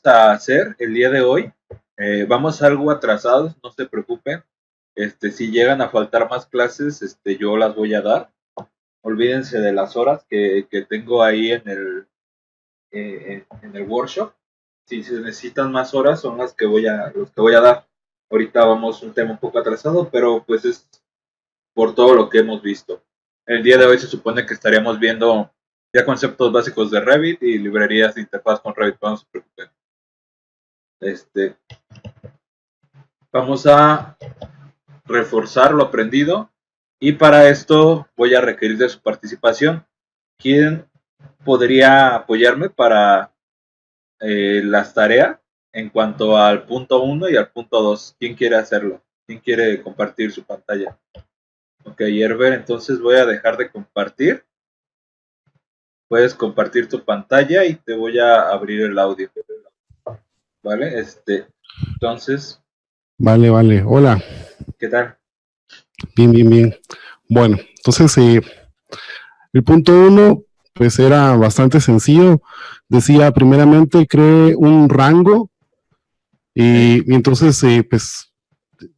a hacer el día de hoy, vamos algo atrasados, no se preocupen. Si llegan a faltar más clases, yo las voy a dar. Olvídense de las horas que tengo ahí en el workshop. Si se necesitan más horas, son los que voy a dar. Ahorita vamos un tema un poco atrasado, pero pues es por todo lo que hemos visto. El día de hoy se supone que estaríamos viendo ya conceptos básicos de Revit y librerías de interfaz con Revit. Vamos a preocupar. Vamos a reforzar lo aprendido y para esto voy a requerir de su participación. ¿Quién podría apoyarme para las tareas en cuanto al punto 1 y al punto 2? ¿Quién quiere hacerlo? ¿Quién quiere compartir su pantalla? Ok, Herbert, entonces voy a dejar de compartir. Puedes compartir tu pantalla y te voy a abrir el audio. ¿Vale? Entonces. Vale. Hola. ¿Qué tal? Bien. Bueno, entonces el punto 1 pues era bastante sencillo. Decía primeramente cree un rango y entonces pues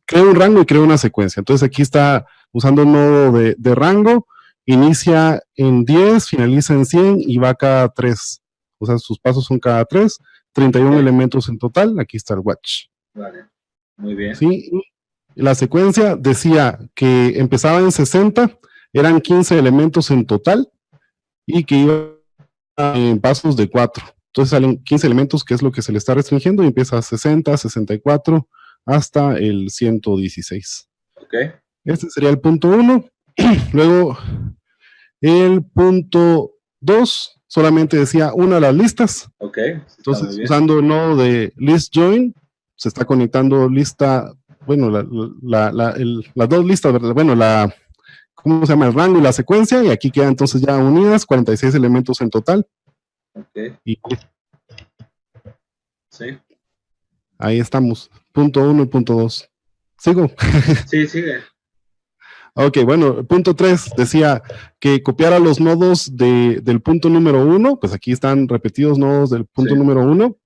crea un rango y crea una secuencia. Entonces aquí está usando un nodo de rango, inicia en 10, finaliza en 100 y va cada 3. O sea, sus pasos son cada 3, 31 elementos en total. Aquí está el watch. Vale, muy bien. Sí, la secuencia decía que empezaba en 60, eran 15 elementos en total y que iba en pasos de 4. Entonces salen 15 elementos, que es lo que se le está restringiendo, y empieza a 60, 64, hasta el 116. Ok. Este sería el punto 1. Luego, el punto 2 solamente decía una de las listas. Ok. Entonces, usando el nodo de list join, se está conectando lista, bueno, las dos listas, ¿verdad? Bueno, ¿cómo se llama? El rango y la secuencia, y aquí quedan entonces ya unidas 46 elementos en total. Ok. Sí. Ahí estamos, punto 1 y punto 2. ¿Sigo? Sí, sigue. Ok, bueno, punto 3 decía que copiara los nodos del punto número 1, pues aquí están repetidos nodos del punto número 1,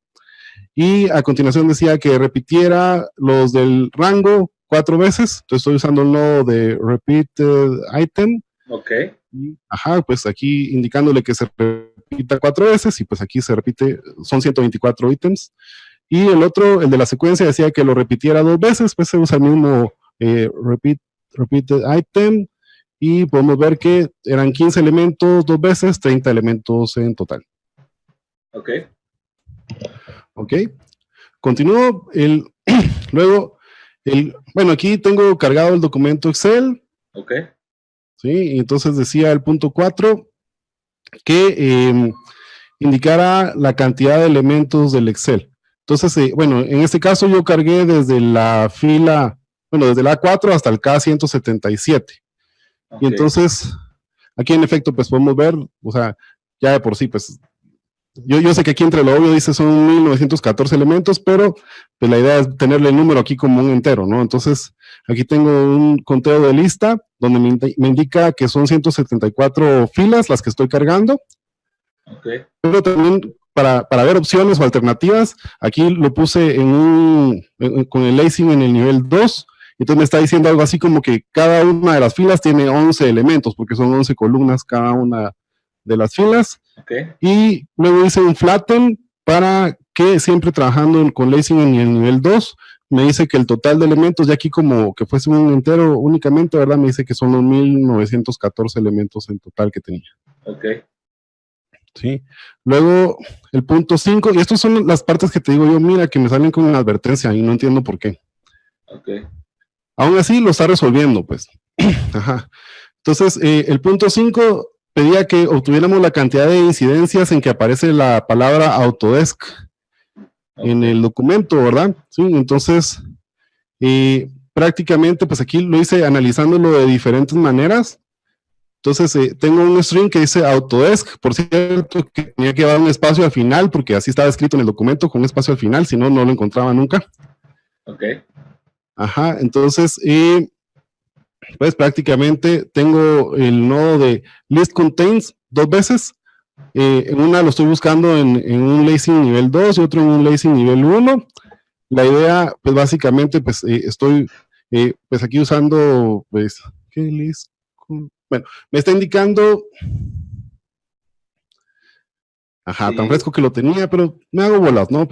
y a continuación decía que repitiera los del rango 4 veces. Entonces estoy usando el nodo de repeated item. Ok. Ajá, pues aquí indicándole que se repita 4 veces, y pues aquí se repite, son 124 ítems. Y el otro, el de la secuencia, decía que lo repitiera 2 veces, pues se usa el mismo repeated item, y podemos ver que eran 15 elementos 2 veces, 30 elementos en total. Ok. Ok. Continúo. Luego, bueno, aquí tengo cargado el documento Excel. Ok. Sí, y entonces decía el punto 4 que indicara la cantidad de elementos del Excel. Entonces, bueno, en este caso yo cargué desde la fila, bueno, desde la A4 hasta el K177. Okay. Y entonces, aquí en efecto, pues podemos ver, o sea, ya de por sí, pues, yo sé que aquí entre lo obvio dice son 1914 elementos, pero pues la idea es tenerle el número aquí como un entero, ¿no? Entonces, aquí tengo un conteo de lista donde me indica que son 174 filas las que estoy cargando. Okay. Pero también para ver opciones o alternativas, aquí lo puse con el lacing en el nivel 2, entonces me está diciendo algo así como que cada una de las filas tiene 11 elementos, porque son 11 columnas cada una de las filas. Okay. Y luego hice un flatten para que siempre trabajando con lacing en el nivel 2, me dice que el total de elementos, ya aquí como que fuese un entero únicamente, ¿verdad? Me dice que son los 1914 elementos en total que tenía. Ok. Sí. Luego, el punto 5, y estas son las partes que te digo yo, mira, que me salen con una advertencia y no entiendo por qué. Ok. Aún así, lo está resolviendo, pues. Ajá. Entonces, el punto 5 pedía que obtuviéramos la cantidad de incidencias en que aparece la palabra Autodesk en el documento, ¿verdad? Sí, entonces, prácticamente, pues aquí lo hice analizándolo de diferentes maneras. Entonces, tengo un string que dice Autodesk, por cierto, que tenía que dar un espacio al final, porque así estaba escrito en el documento, con un espacio al final, si no, no lo encontraba nunca. Ok. Ajá, entonces, pues prácticamente tengo el nodo de list contains 2 veces, En una lo estoy buscando en un lacing nivel 2 y otro en un lacing nivel 1. La idea, pues básicamente, pues estoy pues aquí usando, pues, ¿qué les? Bueno, me está indicando, ajá, tan Sí, fresco que lo tenía, pero me hago bolas, ¿no? ok.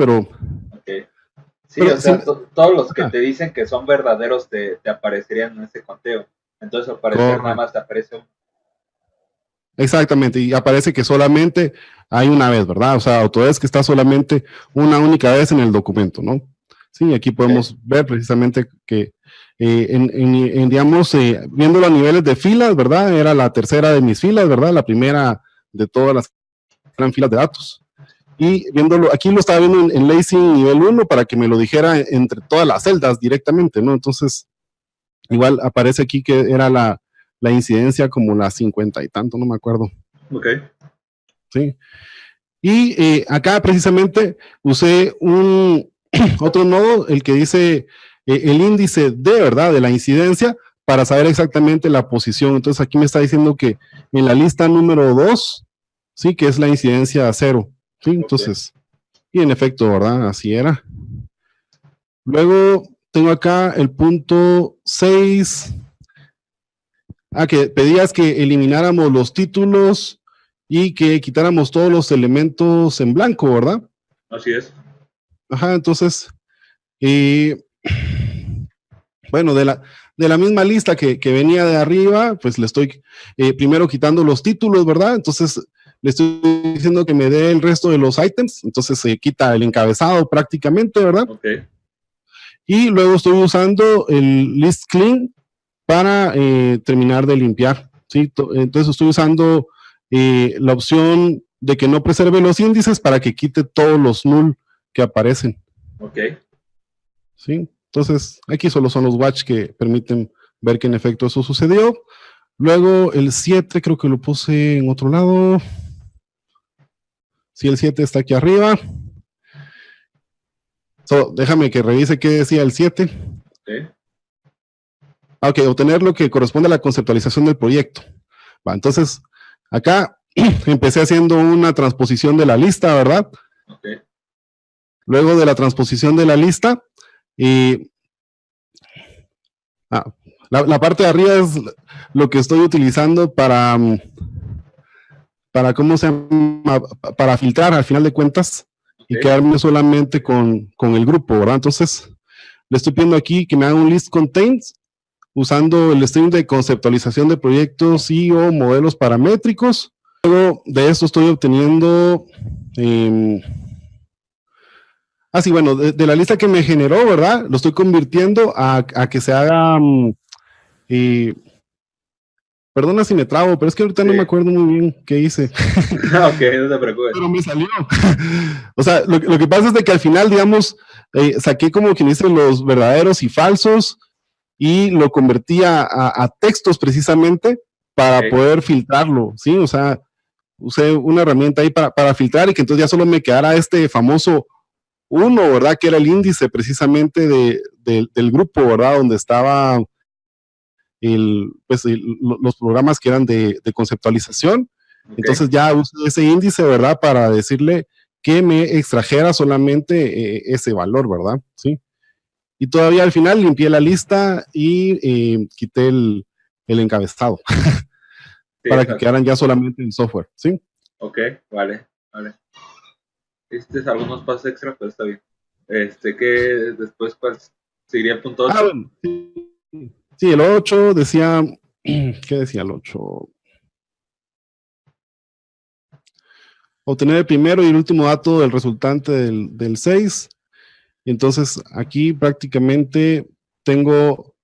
Sí, o Pero sí, sea, todos los que ajá, te dicen que son verdaderos te aparecerían en ese conteo. Entonces, al parecer, nada correcto. más te aparece uno. Exactamente, y aparece que solamente hay una vez, ¿verdad? O sea, Autodesk que está solamente una única vez en el documento, ¿no? Sí, aquí Ok, podemos ver precisamente que, digamos, viéndolo a niveles de filas, ¿verdad? Era la tercera de mis filas, ¿verdad? La primera de todas las gran filas de datos. Y viéndolo, aquí lo estaba viendo en Lacing nivel 1 para que me lo dijera entre todas las celdas directamente, ¿no? Entonces, igual aparece aquí que era la incidencia como la 50 y tanto, no me acuerdo. ok, Sí. Y acá precisamente usé un otro nodo, el que dice el índice de verdad de la incidencia para saber exactamente la posición. Entonces aquí me está diciendo que en la lista número 2, sí, que es la incidencia 0. Sí, ok. entonces, y en efecto, ¿verdad? Así era. Luego tengo acá el punto 6. Que pedías que elimináramos los títulos y que quitáramos todos los elementos en blanco, ¿verdad? Así es. Ajá, entonces, bueno, de la misma lista que venía de arriba, pues le estoy primero quitando los títulos, ¿verdad? Entonces, le estoy diciendo que me dé el resto de los ítems, entonces se quita el encabezado prácticamente, ¿verdad? Ok, Y luego estoy usando el list clean para terminar de limpiar, ¿sí? Entonces estoy usando la opción de que no preserve los índices para que quite todos los null que aparecen. ok. ¿Sí? Entonces, aquí solo son los watch que permiten ver que en efecto eso sucedió. Luego el 7 creo que lo puse en otro lado. Sí, el 7 está aquí arriba. Déjame que revise qué decía el 7. Ok, Ok, obtener lo que corresponde a la conceptualización del proyecto. Va, entonces, acá empecé haciendo una transposición de la lista, ¿verdad? ok. Luego de la transposición de la lista, y ah, la parte de arriba es lo que estoy utilizando para ¿cómo se llama? Para filtrar al final de cuentas y Ok, quedarme solamente con el grupo, ¿verdad? Entonces, le estoy pidiendo aquí que me haga un list contains usando el stream de conceptualización de proyectos y o modelos paramétricos. Luego de esto estoy obteniendo, sí, bueno, de la lista que me generó, ¿verdad? Lo estoy convirtiendo a que se haga, eh, perdona si me trabo, pero es que ahorita sí. no me acuerdo muy bien qué hice. Ok, no te preocupes. Pero me salió. O sea, lo que pasa es de que al final, digamos, saqué como quien dice los verdaderos y falsos y lo convertí a textos precisamente para Ok, poder filtrarlo, ¿sí? O sea, usé una herramienta ahí para filtrar y que entonces ya solo me quedara este famoso uno, ¿verdad? Que era el índice precisamente del grupo, ¿verdad? Donde estaba pues, los programas que eran de conceptualización. ok, Entonces ya usé ese índice, ¿verdad? Para decirle que me extrajera solamente ese valor, ¿verdad? Sí. Y todavía al final limpié la lista y quité el encabezado sí, para que exacto. quedaran ya solamente en software, ¿sí? Ok, vale, vale. Este es algunos pasos extra, pero está bien. Que después, ¿cuál seguiría el punto 8? Bueno, sí, sí, el 8 decía, ¿qué decía el 8? Obtener el primero y el último dato del resultante del 6. Entonces, aquí prácticamente tengo,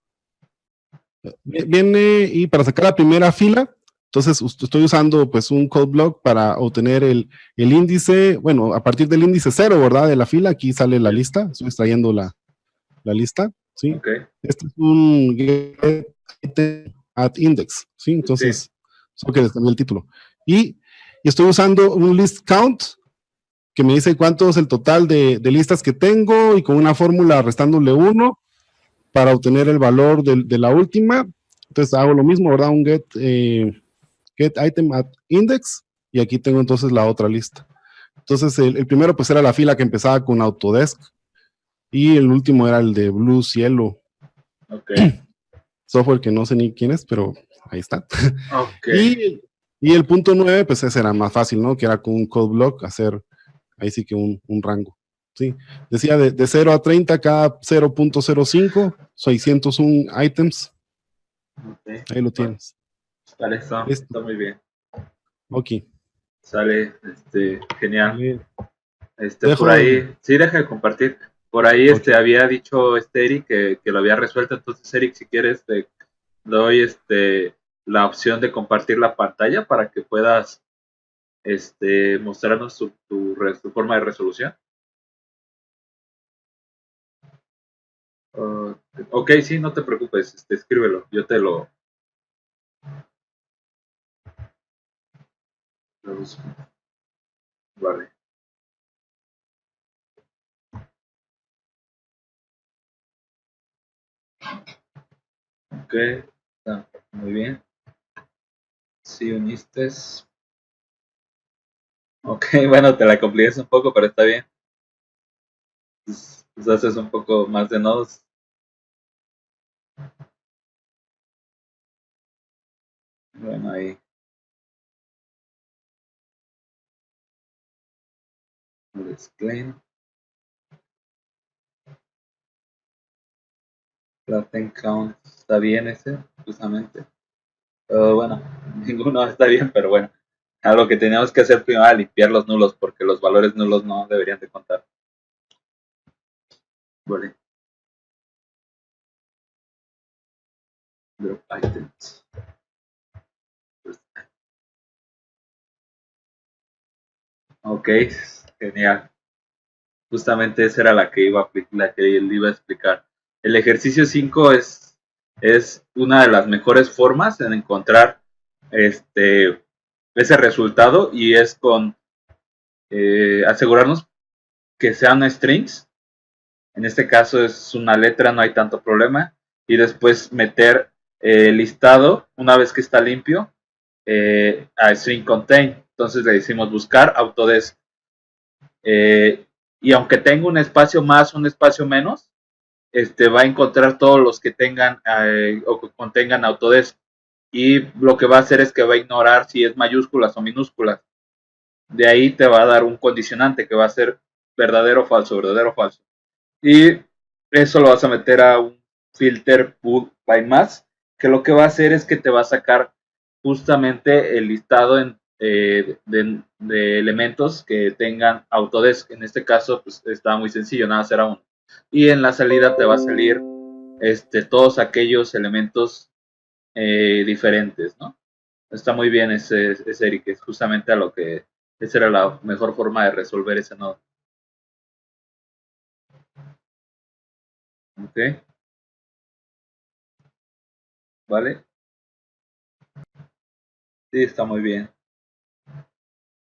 viene y para sacar la primera fila, entonces estoy usando pues un code block para obtener el índice, bueno, a partir del índice 0, ¿verdad? De la fila, aquí sale la Sí. lista, estoy extrayendo la lista, ¿sí? Ok, Este es un get item at index, ¿sí? sí, Entonces, solo que les cambié el título. Y estoy usando un list count que me dice cuánto es el total de listas que tengo y con una fórmula restándole 1 para obtener el valor de la última. Entonces hago lo mismo, ¿verdad? Un get item at index y aquí tengo entonces la otra lista. Entonces el primero pues era la fila que empezaba con Autodesk y el último era el de Blue Cielo. Ok. Software que no sé ni quién es, pero ahí está. Ok. Y el punto 9, pues ese era más fácil, ¿no? Que era con un code block hacer ahí sí que un rango. ¿Sí? Decía de 0 a 30, cada 0.05, 601 items. Okay. Ahí lo Bueno, tienes. está Listo. muy bien. Ok. Sale, genial. Vale. Por Dejo. ahí, sí, deja de compartir. Por ahí, Ok. había dicho Eric que lo había resuelto. Entonces, Eric, si quieres, te doy, la opción de compartir la pantalla para que puedas, mostrarnos tu forma de resolución. Ok, sí, no te preocupes, escríbelo, yo te lo busco. Vale. Ok, está muy bien. Sí, uniste. Ok, bueno, te la compliques un poco, pero está bien. Pues haces un poco más de nodos. Bueno, ahí. Display. Flatten count. Está bien ese, justamente. Pero bueno, ninguno está bien, pero bueno. A lo que teníamos que hacer primero era limpiar los nulos, porque los valores nulos no deberían de contar. Vale. Drop items. Ok, genial. Justamente esa era la que él iba a explicar. El ejercicio 5 es una de las mejores formas en encontrar ese resultado, y es con asegurarnos que sean strings. En este caso es una letra, no hay tanto problema. Y después meter el listado, una vez que está limpio, a string contain. Entonces le decimos buscar Autodesk. Y aunque tenga un espacio más, un espacio menos, va a encontrar todos los que tengan o que contengan Autodesk. Y lo que va a hacer es que va a ignorar si es mayúsculas o minúsculas. De ahí te va a dar un condicionante que va a ser verdadero o falso, verdadero o falso. Y eso lo vas a meter a un filter put by mass, que lo que va a hacer es que te va a sacar justamente el listado de elementos que tengan Autodesk. En este caso, pues está muy sencillo, nada será uno. Y en la salida te va a salir todos aquellos elementos diferentes, ¿no? Está muy bien ese Eric, es justamente a lo que esa era la mejor forma de resolver ese nodo. Ok, vale. Sí, está muy bien.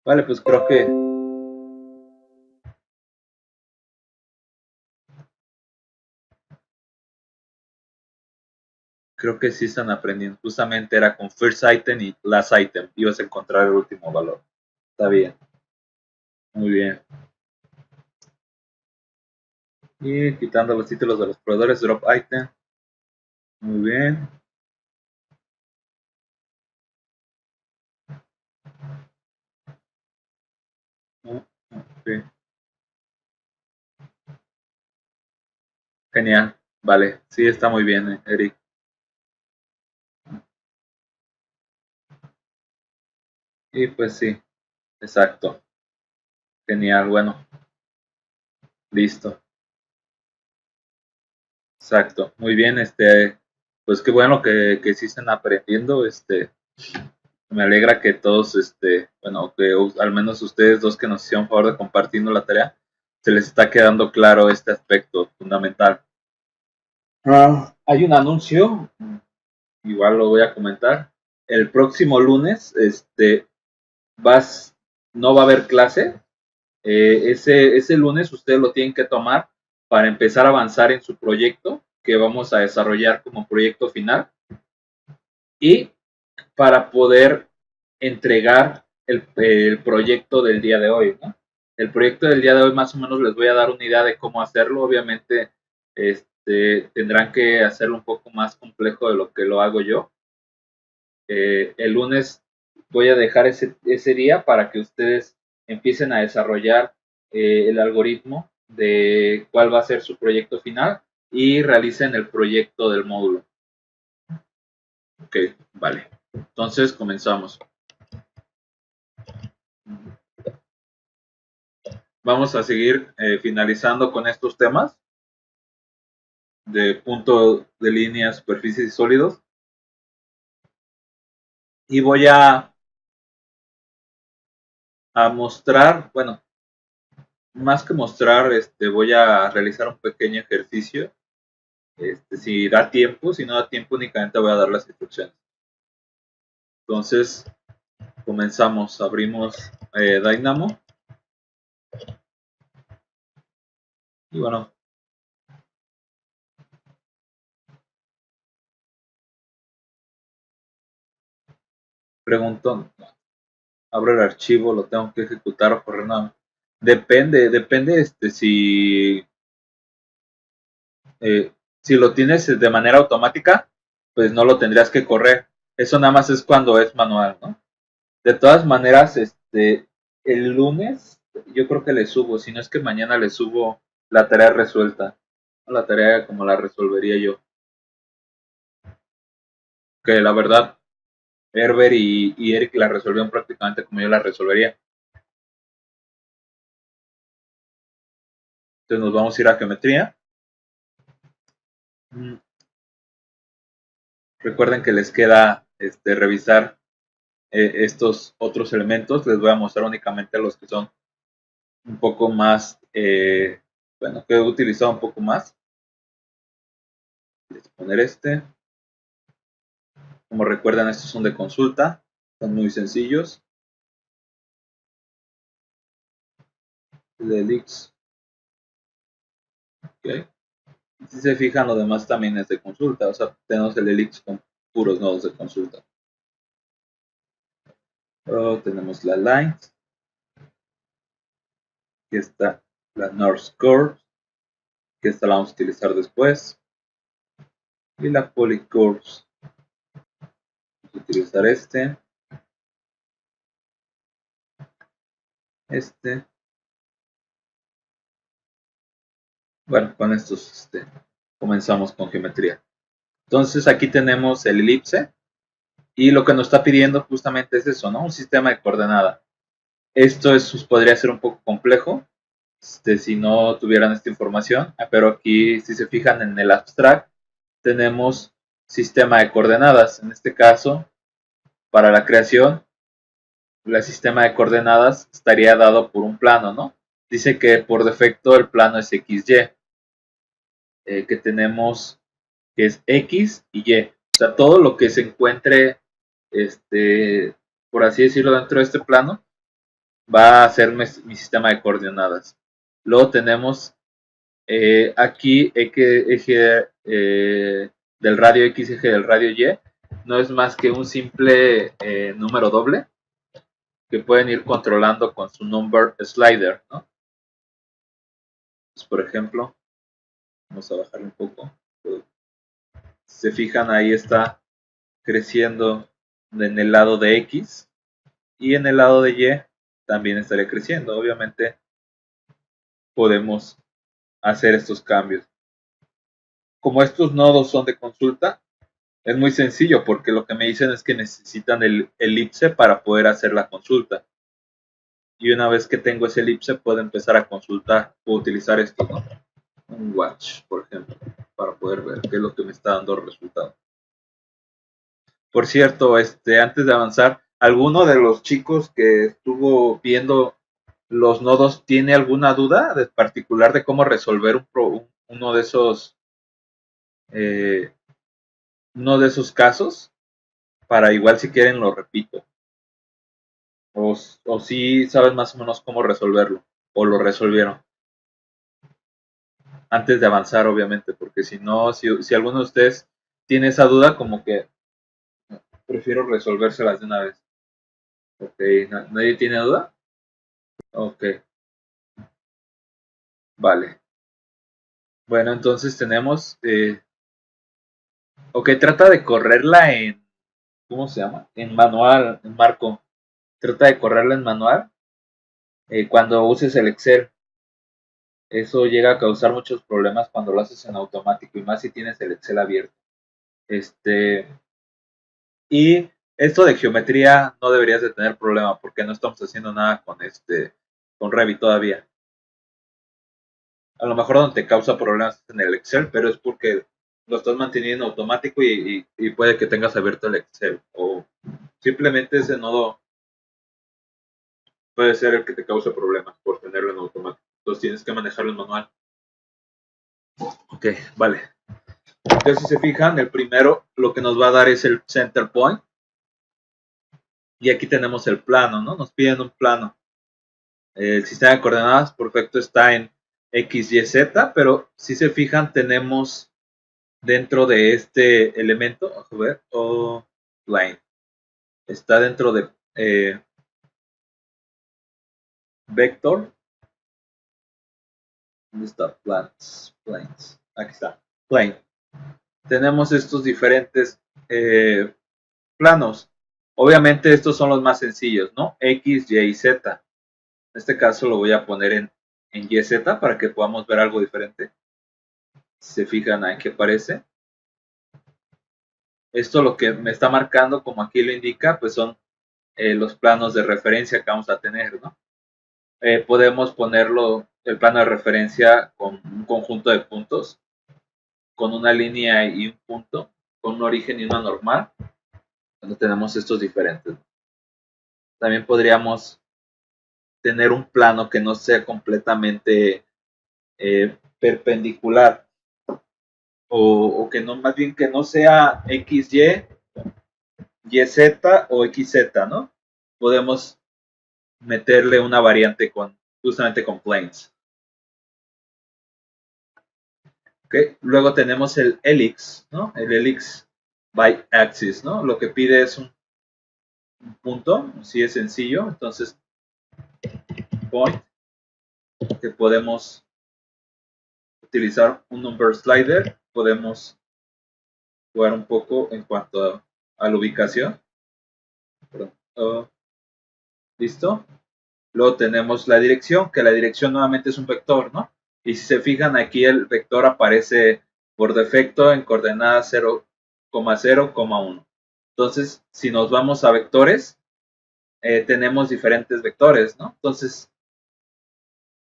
Vale, pues creo que sí están aprendiendo. Justamente era con first item y last item. Ibas a encontrar el último valor. Está bien. Muy bien. Y quitando los títulos de los proveedores, drop item. Muy bien. Okay. Genial. Vale. Sí, está muy bien, Eric. Y pues sí, exacto. Genial. Bueno, listo. Exacto. Muy bien. Pues qué bueno que sí están aprendiendo. Me alegra que todos, bueno, que al menos ustedes dos que nos hicieron favor de compartiendo la tarea, se les está quedando claro este aspecto fundamental. Hay un anuncio, igual lo voy a comentar. El próximo lunes, vas, no va a haber clase. Ese lunes ustedes lo tienen que tomar para empezar a avanzar en su proyecto que vamos a desarrollar como proyecto final, y para poder entregar el proyecto del día de hoy, ¿no? El proyecto del día de hoy más o menos les voy a dar una idea de cómo hacerlo. Obviamente tendrán que hacerlo un poco más complejo de lo que lo hago yo. El lunes voy a dejar ese día para que ustedes empiecen a desarrollar el algoritmo de cuál va a ser su proyecto final y realicen el proyecto del módulo. Ok, vale. Entonces comenzamos. Vamos a seguir finalizando con estos temas de punto de líneas, superficies y sólidos. Y voy a mostrar, bueno, más que mostrar, voy a realizar un pequeño ejercicio. Si da tiempo, si no da tiempo, únicamente voy a dar las instrucciones. Entonces, comenzamos. Abrimos Dynamo. Y bueno, pregunto, abro el archivo, lo tengo que ejecutar o correr nada. Depende si lo tienes de manera automática, pues no lo tendrías que correr. Eso nada más es cuando es manual, ¿no? De todas maneras, el lunes yo creo que le subo, si no es que mañana le subo la tarea resuelta, la tarea como la resolvería yo. Que la verdad, Herbert y Eric la resolvieron prácticamente como yo la resolvería. Entonces nos vamos a ir a geometría. Recuerden que les queda revisar estos otros elementos. Les voy a mostrar únicamente los que son un poco más, bueno, que he utilizado un poco más. Voy a poner Como recuerdan, estos son de consulta, son muy sencillos. El Elix. Okay. Si se fijan, lo demás también es de consulta. O sea, tenemos el Elix con puros nodos de consulta. Luego tenemos la line. Aquí está la North Curve, que esta la vamos a utilizar después. Y la Polycurves. Vamos a utilizar Bueno, con estos comenzamos con geometría. Entonces aquí tenemos el elipse y lo que nos está pidiendo justamente es eso, ¿no? Un sistema de coordenada. Esto podría ser un poco complejo si no tuvieran esta información, pero aquí si se fijan en el abstract tenemos sistema de coordenadas. En este caso, para la creación, el sistema de coordenadas estaría dado por un plano, ¿no? Dice que por defecto el plano es XY, que tenemos que es X y Y. O sea, todo lo que se encuentre, por así decirlo, dentro de este plano, va a ser mi sistema de coordenadas. Luego tenemos aquí eje del radio X, eje del radio Y, no es más que un simple número doble que pueden ir controlando con su number slider, ¿no? Pues, por ejemplo, vamos a bajarle un poco. Si se fijan, ahí está creciendo en el lado de X y en el lado de Y también estaría creciendo. Obviamente podemos hacer estos cambios. Como estos nodos son de consulta, es muy sencillo porque lo que me dicen es que necesitan el elipse para poder hacer la consulta. Y una vez que tengo ese elipse puedo empezar a consultar. Puedo utilizar esto, ¿no? Un watch, por ejemplo, para poder ver qué es lo que me está dando el resultado. Por cierto, antes de avanzar, ¿alguno de los chicos que estuvo viendo los nodos tiene alguna duda de particular de cómo resolver uno de esos casos? Para igual si quieren lo repito. O si saben más o menos cómo resolverlo. O lo resolvieron. Antes de avanzar, obviamente, porque si no, si alguno de ustedes tiene esa duda, como que prefiero resolvérselas de una vez. Ok, ¿nadie tiene duda? Ok, vale. Bueno, entonces tenemos, ok, trata de correrla en, ¿cómo se llama? En manual, en Marco. Trata de correrla en manual cuando uses el Excel. Eso llega a causar muchos problemas cuando lo haces en automático y más si tienes el Excel abierto. Este, y esto de geometría no deberías de tener problema porque no estamos haciendo nada con Revit todavía. A lo mejor donde te causa problemas en el Excel, pero es porque lo estás manteniendo automático y puede que tengas abierto el Excel o simplemente ese nodo puede ser el que te cause problemas por tenerlo en automático. Entonces tienes que manejarlo en manual. Ok, vale. Entonces, si se fijan, el primero lo que nos va a dar es el center point. Y aquí tenemos el plano, ¿no? Nos piden un plano. El sistema de coordenadas perfecto está en X, Y, Z, pero si se fijan, tenemos dentro de este elemento, a ver, line, está dentro de vector. ¿Dónde está? Planes. Aquí está. Plane. Tenemos estos diferentes planos. Obviamente estos son los más sencillos, ¿no? X, Y y Z. En este caso lo voy a poner en YZ para que podamos ver algo diferente. Si se fijan aquí aparece. Esto lo que me está marcando, como aquí lo indica, pues son los planos de referencia que vamos a tener, ¿no? Podemos ponerlo, el plano de referencia con un conjunto de puntos, con una línea y un punto, con un origen y una normal, donde tenemos estos diferentes. También podríamos tener un plano que no sea completamente perpendicular, o que no, más bien que no sea XY, YZ o XZ, ¿no? Podemos meterle una variante justamente con planes. ¿Okay? Luego tenemos el helix, ¿no? El helix by axis, ¿no? Lo que pide es un punto, así es sencillo. Entonces, point, que podemos utilizar un number slider, podemos jugar un poco en cuanto a la ubicación. ¿Listo? Luego tenemos la dirección, que la dirección nuevamente es un vector, ¿no? Y si se fijan aquí el vector aparece por defecto en coordenadas 0,0,1. Entonces, si nos vamos a vectores, tenemos diferentes vectores, ¿no? Entonces,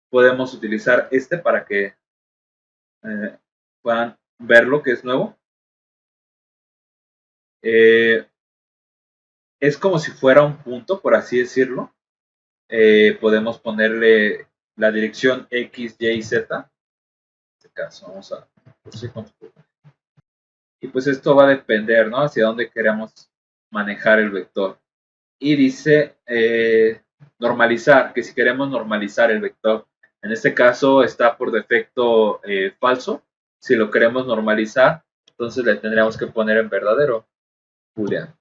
podemos utilizar este para que puedan ver lo que es nuevo. Es como si fuera un punto, por así decirlo. Podemos ponerle la dirección X, Y, Z. En este caso, vamos a... Y pues esto va a depender, ¿no? Hacia dónde queramos manejar el vector. Y dice normalizar, que si queremos normalizar el vector, en este caso está por defecto falso. Si lo queremos normalizar, entonces le tendríamos que poner en verdadero, Julián.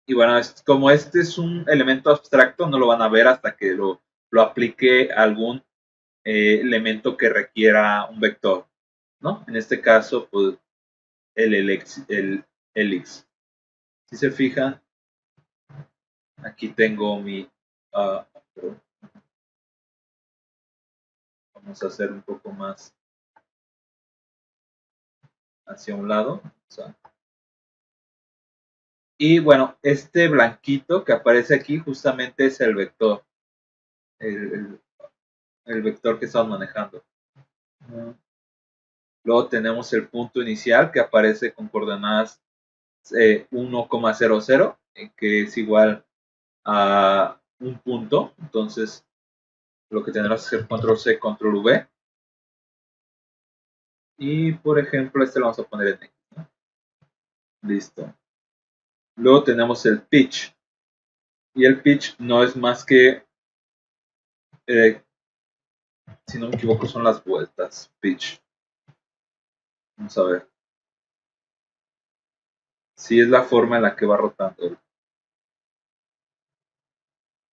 Y bueno, como este es un elemento abstracto, no lo van a ver hasta que lo aplique a algún elemento que requiera un vector, ¿no? En este caso, pues el helix. Si se fijan, aquí tengo mi... vamos a hacer un poco más hacia un lado. Y bueno, este blanquito que aparece aquí justamente es el vector. El vector que estamos manejando. Luego tenemos el punto inicial que aparece con coordenadas 1,00, que es igual a un punto. Entonces, lo que tendrás que hacer control C, control V. Y por ejemplo, este lo vamos a poner en X, ¿no? Listo. Luego tenemos el pitch. Y el pitch no es más que, si no me equivoco, son las vueltas. Pitch. Vamos a ver. Sí, es la forma en la que va rotando.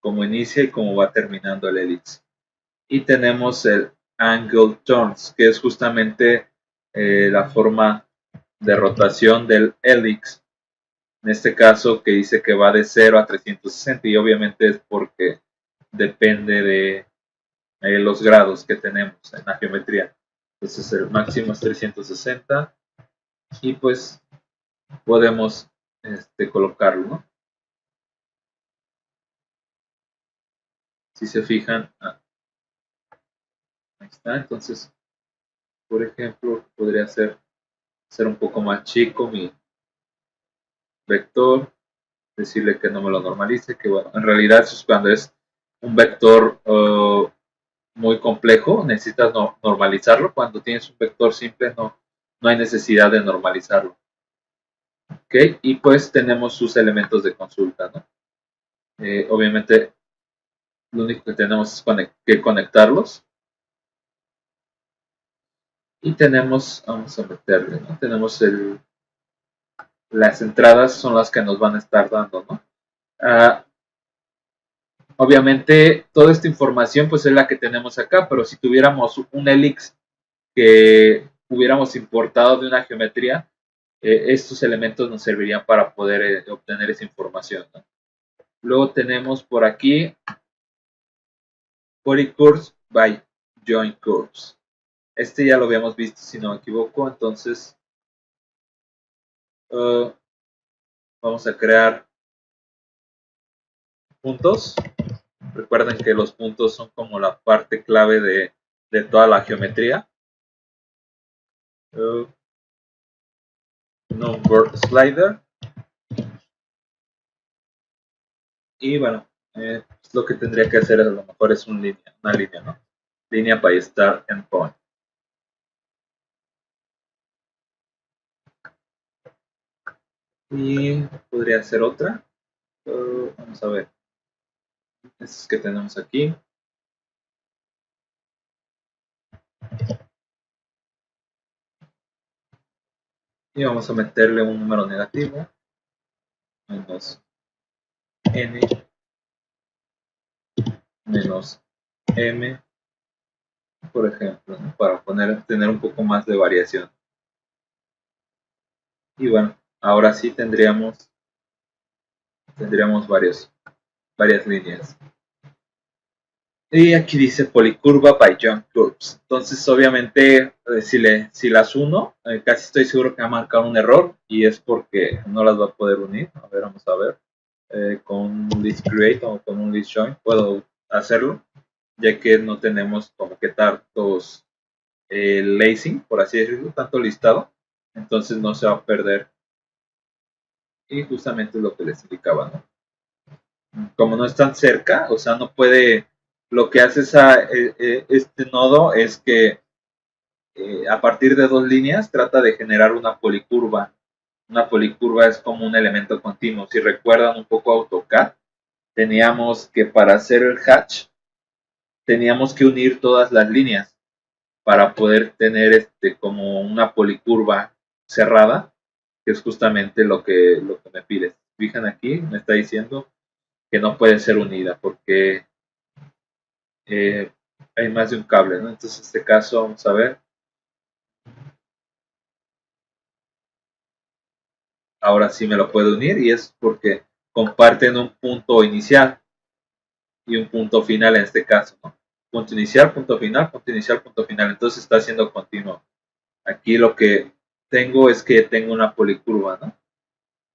cómo inicia y cómo va terminando el helix. Y tenemos el angle turns, que es justamente la forma de rotación del helix. En este caso que dice que va de 0 a 360 y obviamente es porque depende de los grados que tenemos en la geometría. Entonces el máximo es 360 y pues podemos colocarlo, ¿no? Si se fijan, ahí está. Entonces, por ejemplo, podría ser un poco más chico mi vector, decirle que no me lo normalice, que bueno, en realidad eso es cuando es un vector muy complejo, necesitas normalizarlo. Cuando tienes un vector simple no hay necesidad de normalizarlo. Ok, y pues tenemos sus elementos de consulta, ¿no? Obviamente lo único que tenemos es que conectarlos. Y tenemos, vamos a meterle, ¿no? Tenemos las entradas son las que nos van a estar dando, ¿no? Obviamente toda esta información pues es la que tenemos acá, pero si tuviéramos un helix que hubiéramos importado de una geometría, estos elementos nos servirían para poder obtener esa información, ¿no? Luego tenemos por aquí polycurves by joint curves. Este ya lo habíamos visto si no me equivoco, entonces vamos a crear puntos. Recuerden que los puntos son como la parte clave de toda la geometría. Number slider. Y bueno, lo que tendría que hacer a lo mejor es una línea, ¿no? Línea by start and point. Y podría ser otra. Vamos a ver. Estas que tenemos aquí. Y vamos a meterle un número negativo. Menos n menos m, por ejemplo, ¿no? Para tener un poco más de variación. Y bueno, ahora sí tendríamos varias líneas. Y aquí dice policurva by joint curves. Entonces, obviamente, si las uno, casi estoy seguro que va a marcar un error y es porque no las va a poder unir. A ver, vamos a ver. Con un list create o con un list join puedo hacerlo, ya que no tenemos como que tantos lacing, por así decirlo, tanto listado. Entonces no se va a perder. Y justamente es lo que les indicaba, ¿no? Como no están cerca, o sea, no puede, lo que hace este nodo es que a partir de dos líneas trata de generar una policurva. Una policurva es como un elemento continuo. Si recuerdan un poco AutoCAD, teníamos que para hacer el hatch, teníamos que unir todas las líneas para poder tener como una policurva cerrada, que es justamente lo que me pide. Fijan aquí, me está diciendo que no puede ser unida porque hay más de un cable, ¿no? Entonces en este caso vamos a ver. Ahora sí me lo puedo unir y es porque comparten un punto inicial y un punto final en este caso, ¿no? Punto inicial, punto final, punto inicial, punto final. Entonces está siendo continuo. Aquí lo que tengo es que tengo una policurva, ¿no?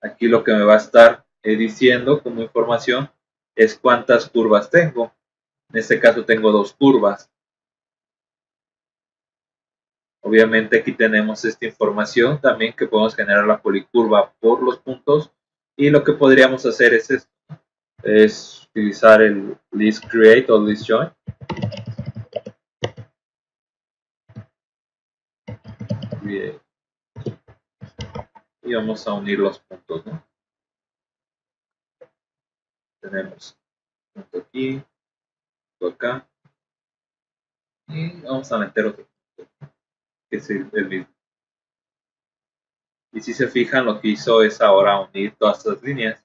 Aquí lo que me va a estar diciendo como información es cuántas curvas tengo. En este caso tengo dos curvas. Obviamente aquí tenemos esta información también que podemos generar la policurva por los puntos y lo que podríamos hacer es esto, es utilizar el list create o list join. Bien. Y vamos a unir los puntos, ¿no? Tenemos punto aquí, punto acá y vamos a meter otro punto que es el mismo. Y si se fijan, lo que hizo es ahora unir todas estas líneas.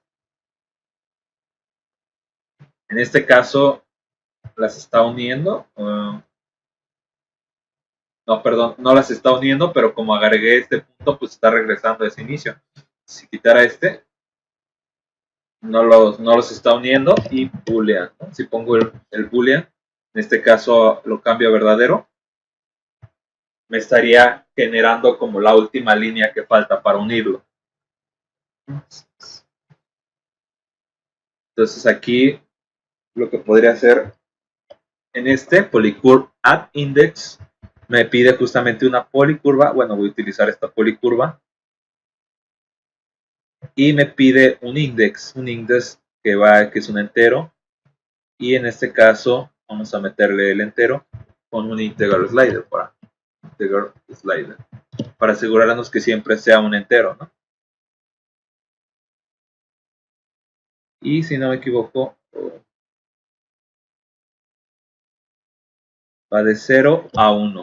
En este caso las está uniendo. No, perdón, no las está uniendo, pero como agregué este punto, pues está regresando a ese inicio. Si quitara este, no los está uniendo y boolean, ¿no? Si pongo el boolean, en este caso lo cambio a verdadero, me estaría generando como la última línea que falta para unirlo. Entonces aquí lo que podría hacer en este polycurve add index me pide justamente una policurva. Bueno, voy a utilizar esta policurva y me pide un index que es un entero, y en este caso vamos a meterle el entero con un integer slider para asegurarnos que siempre sea un entero, ¿no? Y si no me equivoco, va de 0 a 1.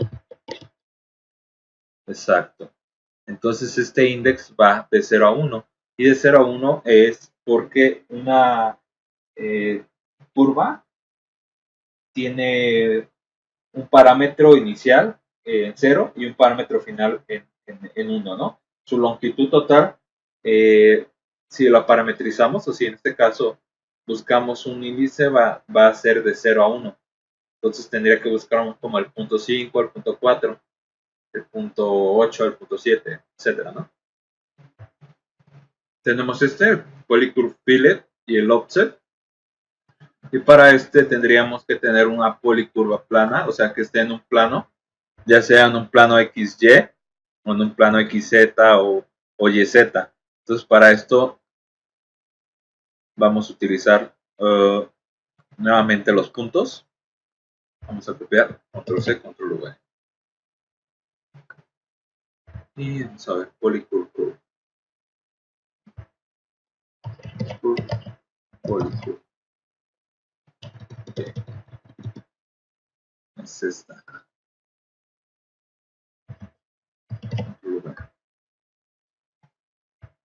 Exacto. Entonces este index va de 0 a 1. Y de 0 a 1 es porque una curva tiene un parámetro inicial en 0 y un parámetro final en 1, ¿no? Su longitud total, si la parametrizamos, o si en este caso buscamos un índice, va a ser de 0 a 1. Entonces tendría que buscar como el punto 5, el punto 4, el punto 8, el punto 7, etcétera, ¿no? Tenemos el polycurve fillet y el offset. Y para este tendríamos que tener una policurva plana, o sea que esté en un plano, ya sea en un plano XY o en un plano XZ o YZ. Entonces para esto vamos a utilizar nuevamente los puntos. Vamos a copiar, control C, control V. Y vamos a ver, polycurve. Polycurve. Okay. Es esta.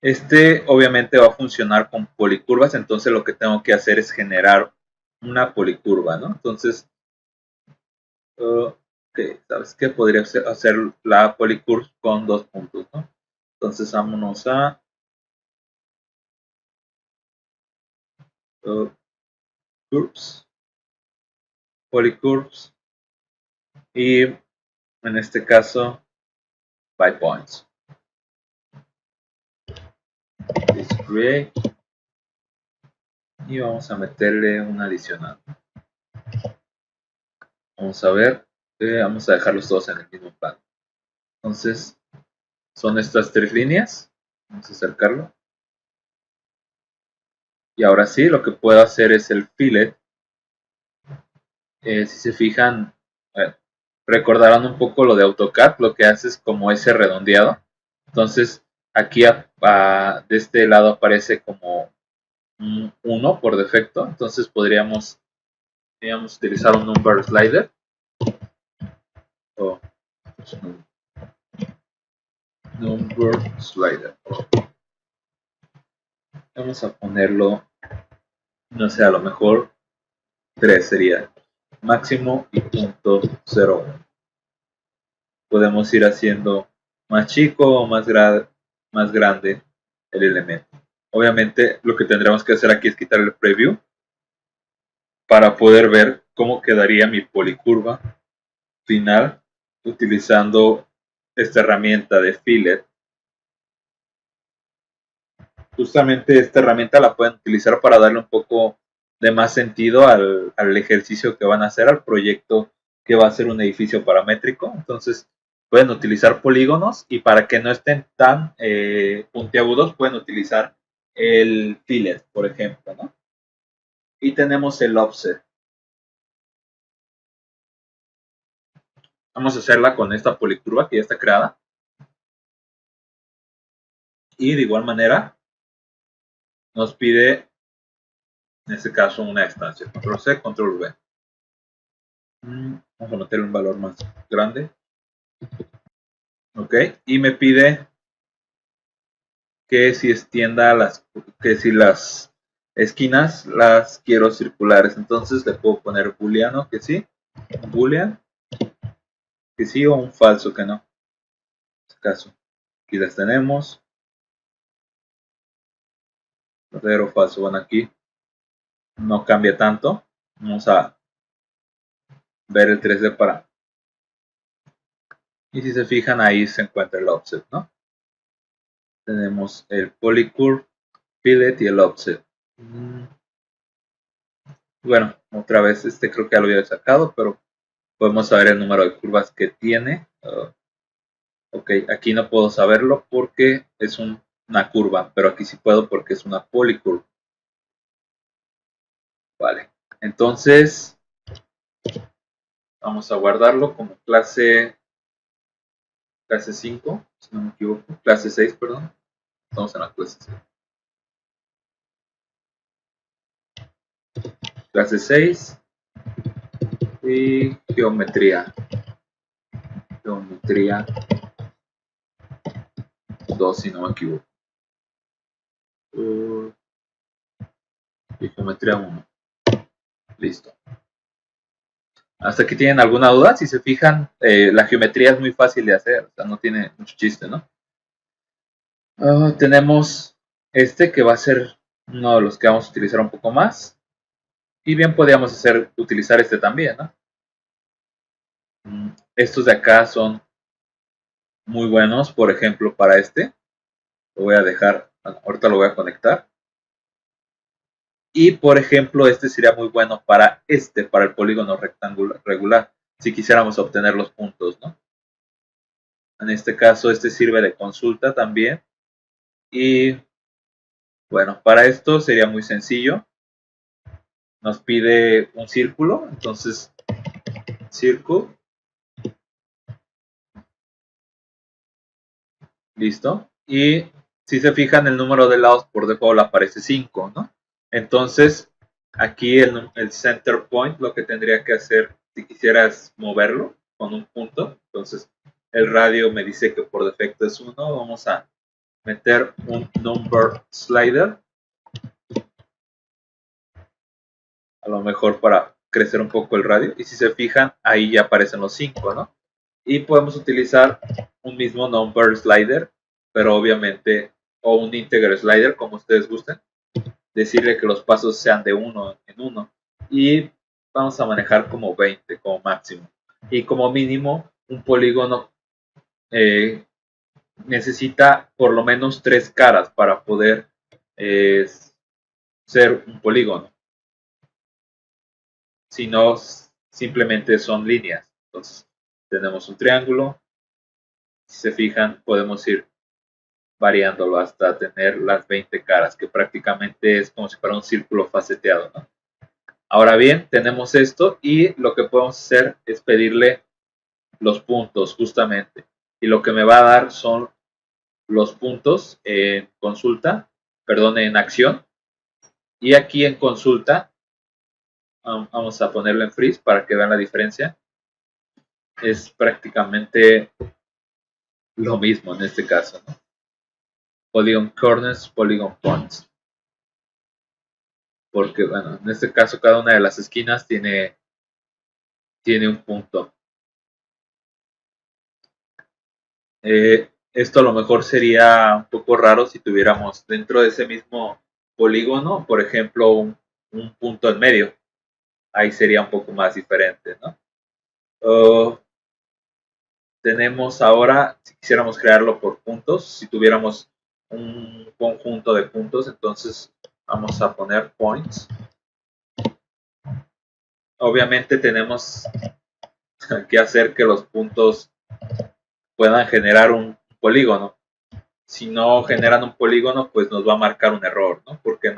Este obviamente va a funcionar con policurvas, entonces lo que tengo que hacer es generar una policurva, ¿no? Entonces, ¿sabes qué? Podría hacer la polycurve con 2 puntos, ¿no? Entonces vámonos a curves, polycurves, y en este caso by points. Create, y vamos a meterle un adicional. Vamos a ver, vamos a dejarlos todos en el mismo plano. Entonces, son estas 3 líneas. Vamos a acercarlo. Y ahora sí, lo que puedo hacer es el fillet. Si se fijan, recordarán un poco lo de AutoCAD, lo que hace es como ese redondeado. Entonces, aquí de este lado aparece como un 1 por defecto. Entonces podríamos utilizar un number slider. O number slider. Vamos a ponerlo, no sé, a lo mejor 3 sería máximo y punto 0. Podemos ir haciendo más chico o más grande el elemento. Obviamente lo que tendremos que hacer aquí es quitar el preview para poder ver cómo quedaría mi policurva final utilizando esta herramienta de fillet. Justamente esta herramienta la pueden utilizar para darle un poco de más sentido al ejercicio que van a hacer, al proyecto que va a ser un edificio paramétrico. Entonces pueden utilizar polígonos, y para que no estén tan puntiagudos pueden utilizar el fillet, por ejemplo, ¿no? Y tenemos el offset. Vamos a hacerla con esta policurva que ya está creada. Y de igual manera nos pide, en este caso, una estancia. Control C, control V. Vamos a meter un valor más grande. Ok, y me pide que si extienda que si las esquinas las quiero circulares, entonces le puedo poner booleano que sí, boolean que sí o un falso que no. En este caso, aquí las tenemos. Verdadero o falso, bueno, aquí no cambia tanto. Vamos a ver el 3D para. Y si se fijan, ahí se encuentra el offset, ¿no? Tenemos el polycurve, fillet y el offset. Bueno, otra vez, creo que ya lo había sacado, pero podemos saber el número de curvas que tiene. Ok, aquí no puedo saberlo porque es una curva, pero aquí sí puedo porque es una polycurve. Vale, entonces vamos a guardarlo como clase 5, si no me equivoco, clase 6, perdón. Estamos en la clase 6. Clase 6 y geometría. Geometría 2, si no me equivoco. Y geometría 1. Listo. ¿Hasta aquí tienen alguna duda? Si se fijan, la geometría es muy fácil de hacer, o sea, no tiene mucho chiste, ¿no? Tenemos que va a ser uno de los que vamos a utilizar un poco más. Y bien podríamos utilizar este también, ¿no? Estos de acá son muy buenos, por ejemplo, para lo voy a dejar, ahorita lo voy a conectar. Y por ejemplo, sería muy bueno para para el polígono rectangular regular, si quisiéramos obtener los puntos, ¿no? En este caso, sirve de consulta también. Y bueno, para esto sería muy sencillo. Nos pide un círculo, entonces, círculo. Listo. Y si se fijan, el número de lados por default aparece 5, ¿no? Entonces, aquí el center point, lo que tendría que hacer si quisieras moverlo con un punto, entonces el radio me dice que por defecto es 1, vamos a meter un number slider, a lo mejor para crecer un poco el radio, y si se fijan, ahí ya aparecen los 5, ¿no? Y podemos utilizar un mismo number slider, pero obviamente, o un integer slider, como ustedes gusten, decirle que los pasos sean de 1 en 1, y vamos a manejar como 20 como máximo, y como mínimo un polígono necesita por lo menos 3 caras para poder ser un polígono, si no simplemente son líneas. Entonces tenemos un triángulo, si se fijan podemos ir variándolo hasta tener las 20 caras, que prácticamente es como si fuera un círculo faceteado, ¿no? Ahora bien, tenemos esto y lo que podemos hacer es pedirle los puntos justamente. Y lo que me va a dar son los puntos en consulta, perdón, en acción. Y aquí en consulta, vamos a ponerlo en freeze para que vean la diferencia. Es prácticamente lo mismo en este caso, ¿no? Polygon corners, polygon points. Porque, bueno, en este caso cada una de las esquinas tiene un punto. Esto a lo mejor sería un poco raro si tuviéramos dentro de ese mismo polígono, por ejemplo, un punto en medio. Ahí sería un poco más diferente, ¿no? Tenemos ahora, si quisiéramos crearlo por puntos, si tuviéramos un conjunto de puntos, entonces vamos a poner points. Obviamente tenemos que hacer que los puntos puedan generar un polígono. Si no generan un polígono, pues nos va a marcar un error, ¿no? Porque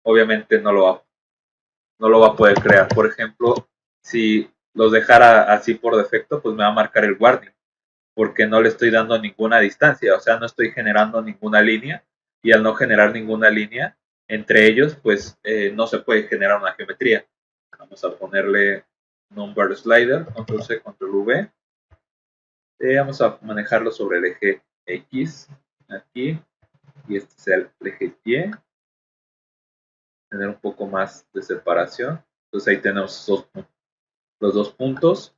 obviamente no lo va a poder crear. Por ejemplo, si los dejara así por defecto, pues me va a marcar el warning, porque no le estoy dando ninguna distancia, o sea, no estoy generando ninguna línea, y al no generar ninguna línea entre ellos, pues no se puede generar una geometría. Vamos a ponerle number slider, control C, control V. Vamos a manejarlo sobre el eje X, aquí, y este es el eje Y. tener un poco más de separación. Entonces ahí tenemos los dos puntos.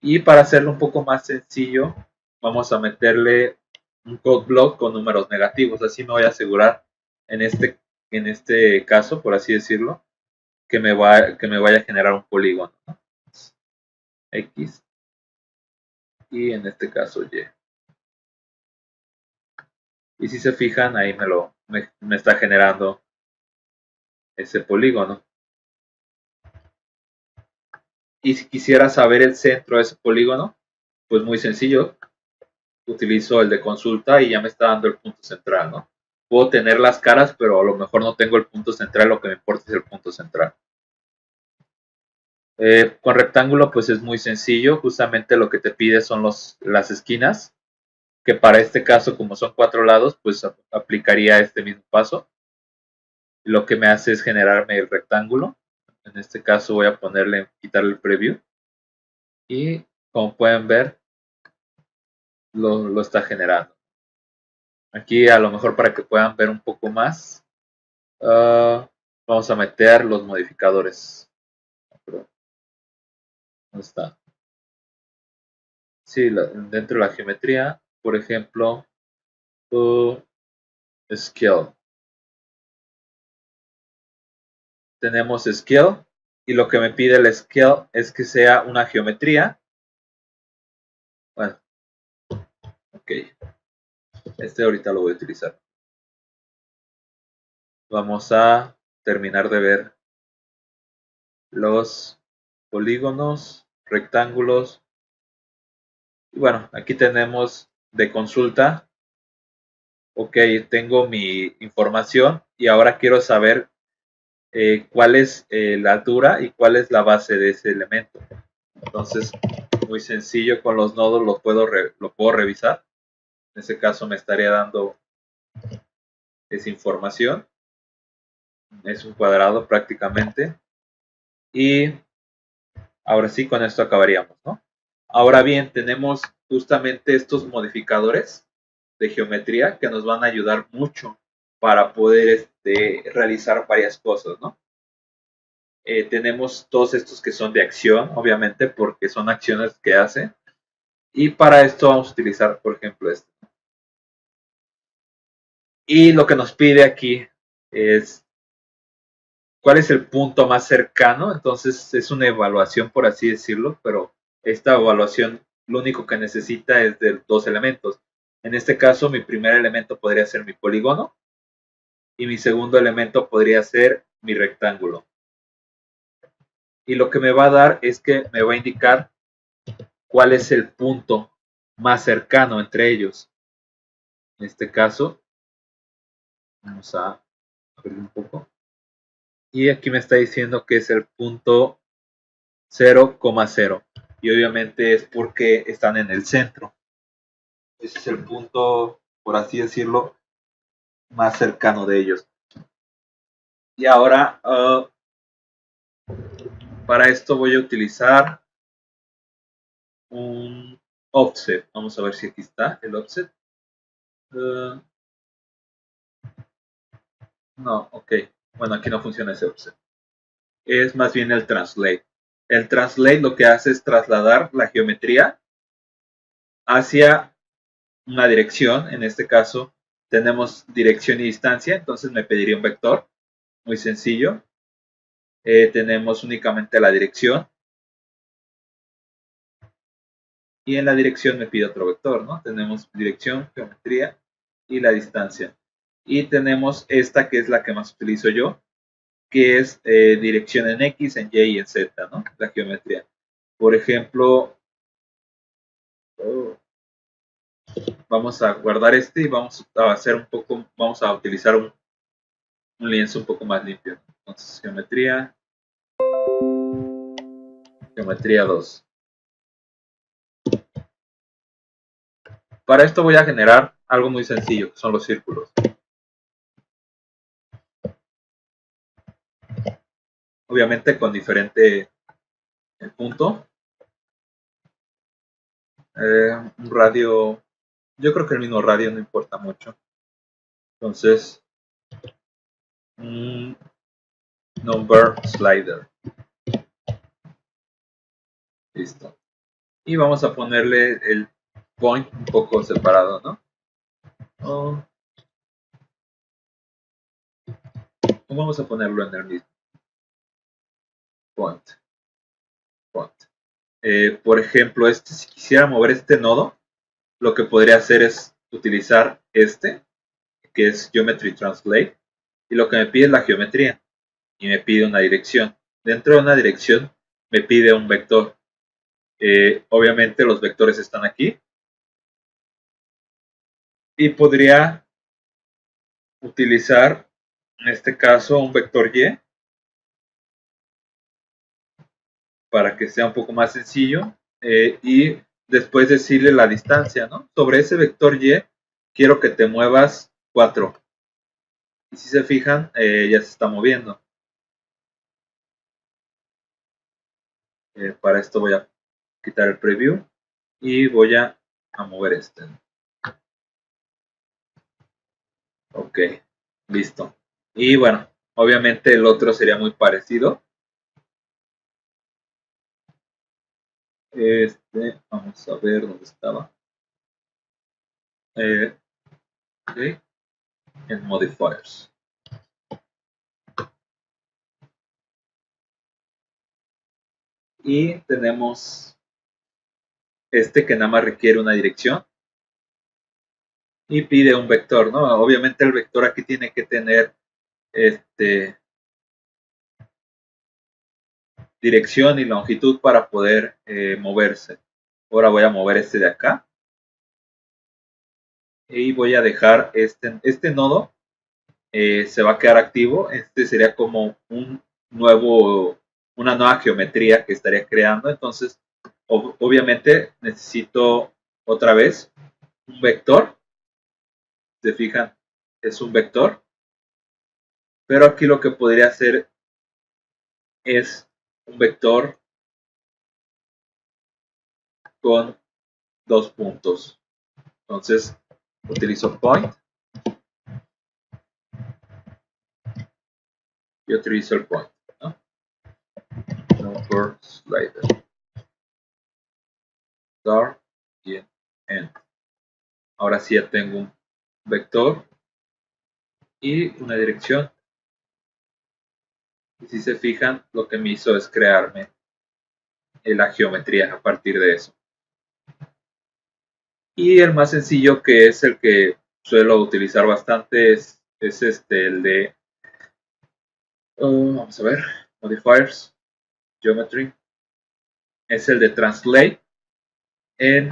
Y para hacerlo un poco más sencillo, vamos a meterle un code block con números negativos. Así me voy a asegurar en este caso, por así decirlo, que me vaya a generar un polígono, ¿no? X y en este caso Y. Y si se fijan, ahí me está generando ese polígono. Y si quisiera saber el centro de ese polígono, pues muy sencillo, utilizo el de consulta y ya me está dando el punto central, ¿no? Puedo tener las caras, pero a lo mejor no tengo el punto central, lo que me importa es el punto central. Con rectángulo pues es muy sencillo, justamente lo que te pide son las esquinas, que para este caso como son 4 lados pues aplicaría este mismo paso. Lo que me hace es generarme el rectángulo. En este caso voy a quitarle el preview y como pueden ver lo está generando. Aquí a lo mejor para que puedan ver un poco más, vamos a meter los modificadores. ¿Dónde está? Sí, dentro de la geometría, por ejemplo, scale. Tenemos scale y lo que me pide el scale es que sea una geometría. Bueno, ok. Este ahorita lo voy a utilizar. Vamos a terminar de ver los polígonos, rectángulos. Y bueno, aquí tenemos de consulta. Ok, tengo mi información y ahora quiero saber cuál es la altura y cuál es la base de ese elemento. Entonces, muy sencillo, con los nodos lo puedo revisar. En este caso me estaría dando esa información. Es un cuadrado prácticamente. Y ahora sí, con esto acabaríamos, ¿no? Ahora bien, tenemos justamente estos modificadores de geometría que nos van a ayudar mucho para poder realizar varias cosas, ¿no? Tenemos todos estos que son de acción, obviamente, porque son acciones que hace. Y para esto vamos a utilizar, por ejemplo, este. Y lo que nos pide aquí es cuál es el punto más cercano. Entonces es una evaluación, por así decirlo, pero esta evaluación lo único que necesita es de dos elementos. En este caso, mi primer elemento podría ser mi polígono y mi segundo elemento podría ser mi rectángulo. Y lo que me va a dar es que me va a indicar cuál es el punto más cercano entre ellos. En este caso, vamos a abrir un poco. Y aquí me está diciendo que es el punto 0,0. Y obviamente es porque están en el centro. Ese es el punto, por así decirlo, más cercano de ellos. Y ahora, para esto voy a utilizar un offset. Vamos a ver si aquí está el offset. No, ok. Bueno, aquí no funciona ese offset. Es más bien el translate. El translate lo que hace es trasladar la geometría hacia una dirección. En este caso tenemos dirección y distancia, entonces me pediría un vector. Muy sencillo. Tenemos únicamente la dirección. Y en la dirección me pide otro vector, ¿no? Tenemos dirección, geometría y la distancia. Y tenemos esta que es la que más utilizo yo, que es dirección en X, en Y y en Z, ¿no? La geometría. Por ejemplo, vamos a guardar este y vamos a hacer vamos a utilizar un lienzo un poco más limpio. Entonces, geometría 2. Para esto voy a generar algo muy sencillo, que son los círculos. Obviamente con diferente punto. Un radio, yo creo que el mismo radio no importa mucho. Entonces, number slider. Listo. Y vamos a ponerle el point un poco separado, ¿no? Vamos a ponerlo en el mismo. Point. Por ejemplo, si quisiera mover este nodo, lo que podría hacer es utilizar este, que es Geometry Translate, y lo que me pide es la geometría, y me pide una dirección. Dentro de una dirección me pide un vector. Obviamente los vectores están aquí, y podría utilizar, en este caso, un vector Y, para que sea un poco más sencillo, y después decirle la distancia, ¿no? Sobre ese vector Y, quiero que te muevas 4. Y si se fijan, ya se está moviendo. Para esto voy a quitar el preview y voy a mover este. Ok, listo. Y bueno, obviamente el otro sería muy parecido. Vamos a ver dónde estaba. Ok, en modifiers. Y tenemos este que nada más requiere una dirección y pide un vector, ¿no? Obviamente el vector aquí tiene que tener dirección y longitud para poder moverse. Ahora voy a mover este de acá y voy a dejar este nodo, se va a quedar activo. Este sería como una nueva geometría que estaría creando. Entonces, obviamente necesito otra vez un vector. Se fijan, es un vector. Pero aquí lo que podría hacer es un vector con 2 puntos. Entonces, utilizo point y utilizo el point, ¿no? Number slider. Start y end. Ahora sí ya tengo un vector y una dirección. Y si se fijan, lo que me hizo es crearme la geometría a partir de eso. Y el más sencillo, que es el que suelo utilizar bastante, es el de, vamos a ver, modifiers, geometry, es el de translate en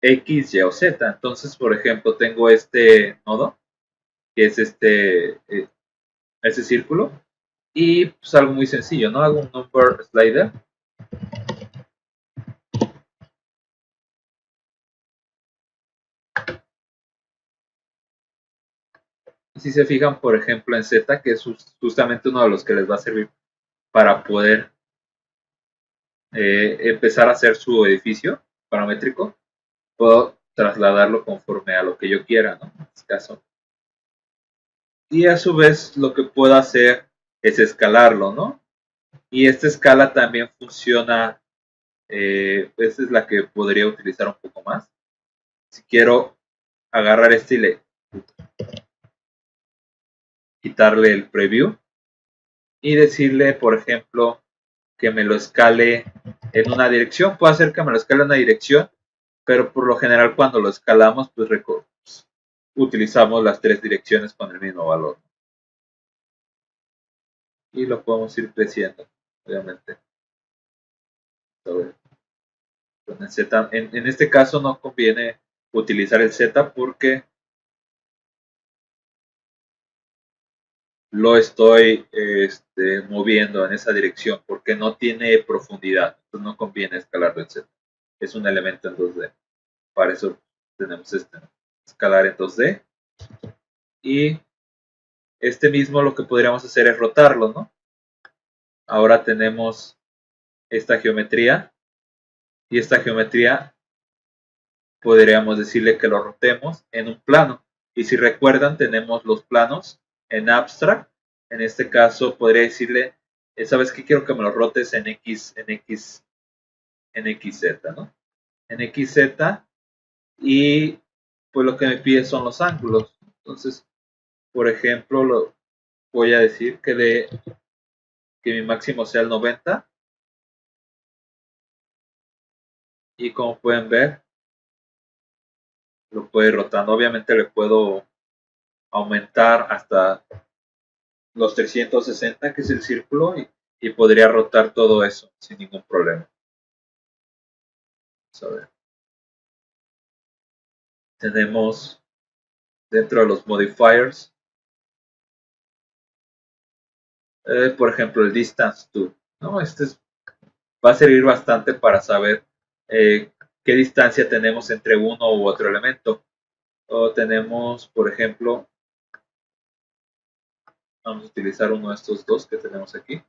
X, Y o Z. Entonces, por ejemplo, tengo este nodo, que es ese círculo, y pues algo muy sencillo, ¿no? Hago un number slider. Y si se fijan, por ejemplo, en Z, que es justamente uno de los que les va a servir para poder empezar a hacer su edificio paramétrico, puedo trasladarlo conforme a lo que yo quiera, ¿no? En este caso. Y a su vez, lo que puedo hacer es escalarlo, ¿no? Y esta escala también funciona, esta es la que podría utilizar un poco más. Si quiero agarrar este y quitarle el preview y decirle, por ejemplo, que me lo escale en una dirección, puedo hacer que me lo escale en una dirección, pero por lo general cuando lo escalamos, pues utilizamos las 3 direcciones con el mismo valor. Y lo podemos ir creciendo, obviamente. En este caso no conviene utilizar el Z porque lo estoy moviendo en esa dirección porque no tiene profundidad. Entonces no conviene escalarlo en Z. Es un elemento en 2D. Para eso tenemos escalar en 2D. Y este mismo lo que podríamos hacer es rotarlo, ¿no? Ahora tenemos esta geometría. Y esta geometría podríamos decirle que lo rotemos en un plano. Y si recuerdan, tenemos los planos en abstract. En este caso podría decirle, ¿sabes qué? Quiero que me lo rotes en XZ, ¿no? En XZ, y pues lo que me pide son los ángulos. Entonces, por ejemplo, lo voy a decir que mi máximo sea el 90. Y como pueden ver, lo puedo ir rotando. Obviamente le puedo aumentar hasta los 360, que es el círculo, y podría rotar todo eso sin ningún problema. Vamos a ver. Tenemos dentro de los modifiers, por ejemplo, el distance to, ¿no? Va a servir bastante para saber qué distancia tenemos entre uno u otro elemento. O tenemos, por ejemplo, vamos a utilizar uno de estos dos que tenemos aquí.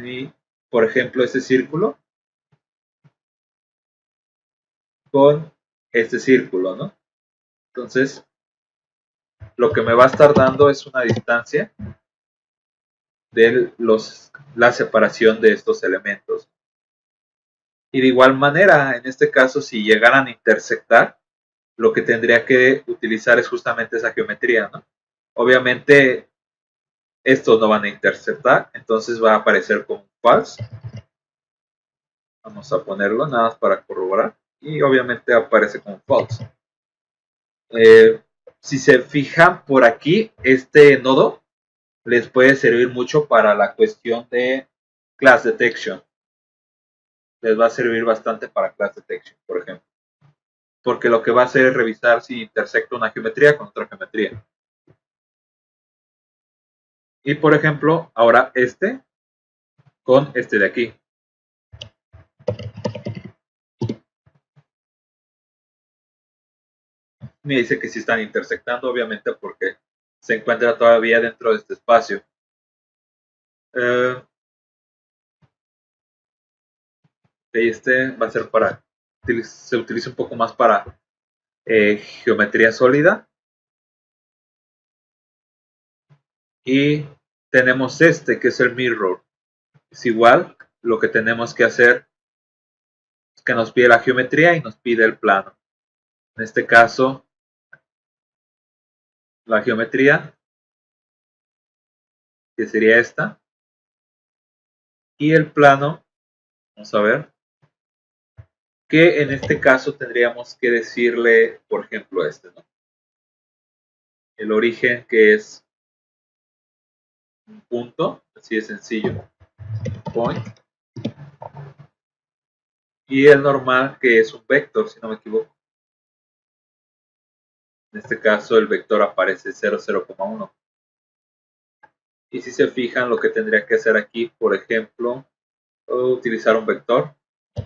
Y, por ejemplo, este círculo con este círculo, ¿no? Entonces, lo que me va a estar dando es una distancia de la separación de estos elementos. Y de igual manera, en este caso, si llegaran a intersectar, lo que tendría que utilizar es justamente esa geometría, ¿no? Obviamente, estos no van a intersectar, entonces va a aparecer como false. Vamos a ponerlo nada más para corroborar. Y obviamente aparece como false. Si se fijan por aquí, este nodo les puede servir mucho para la cuestión de class detection. Les va a servir bastante para class detection, por ejemplo. Porque lo que va a hacer es revisar si intersecta una geometría con otra geometría. Y por ejemplo, ahora este con este de aquí. Me dice que sí están intersectando, obviamente porque se encuentra todavía dentro de este espacio. Este va a ser para, se utiliza un poco más para geometría sólida. Y tenemos este que es el mirror. Es igual, lo que tenemos que hacer es que nos pide la geometría y nos pide el plano. En este caso, la geometría, que sería esta, y el plano, vamos a ver, que en este caso tendríamos que decirle, por ejemplo, este, ¿no? El origen, que es un punto, así de sencillo, point, y el normal, que es un vector, si no me equivoco. En este caso el vector aparece 0,1. Y si se fijan, lo que tendría que hacer aquí, por ejemplo, utilizar un vector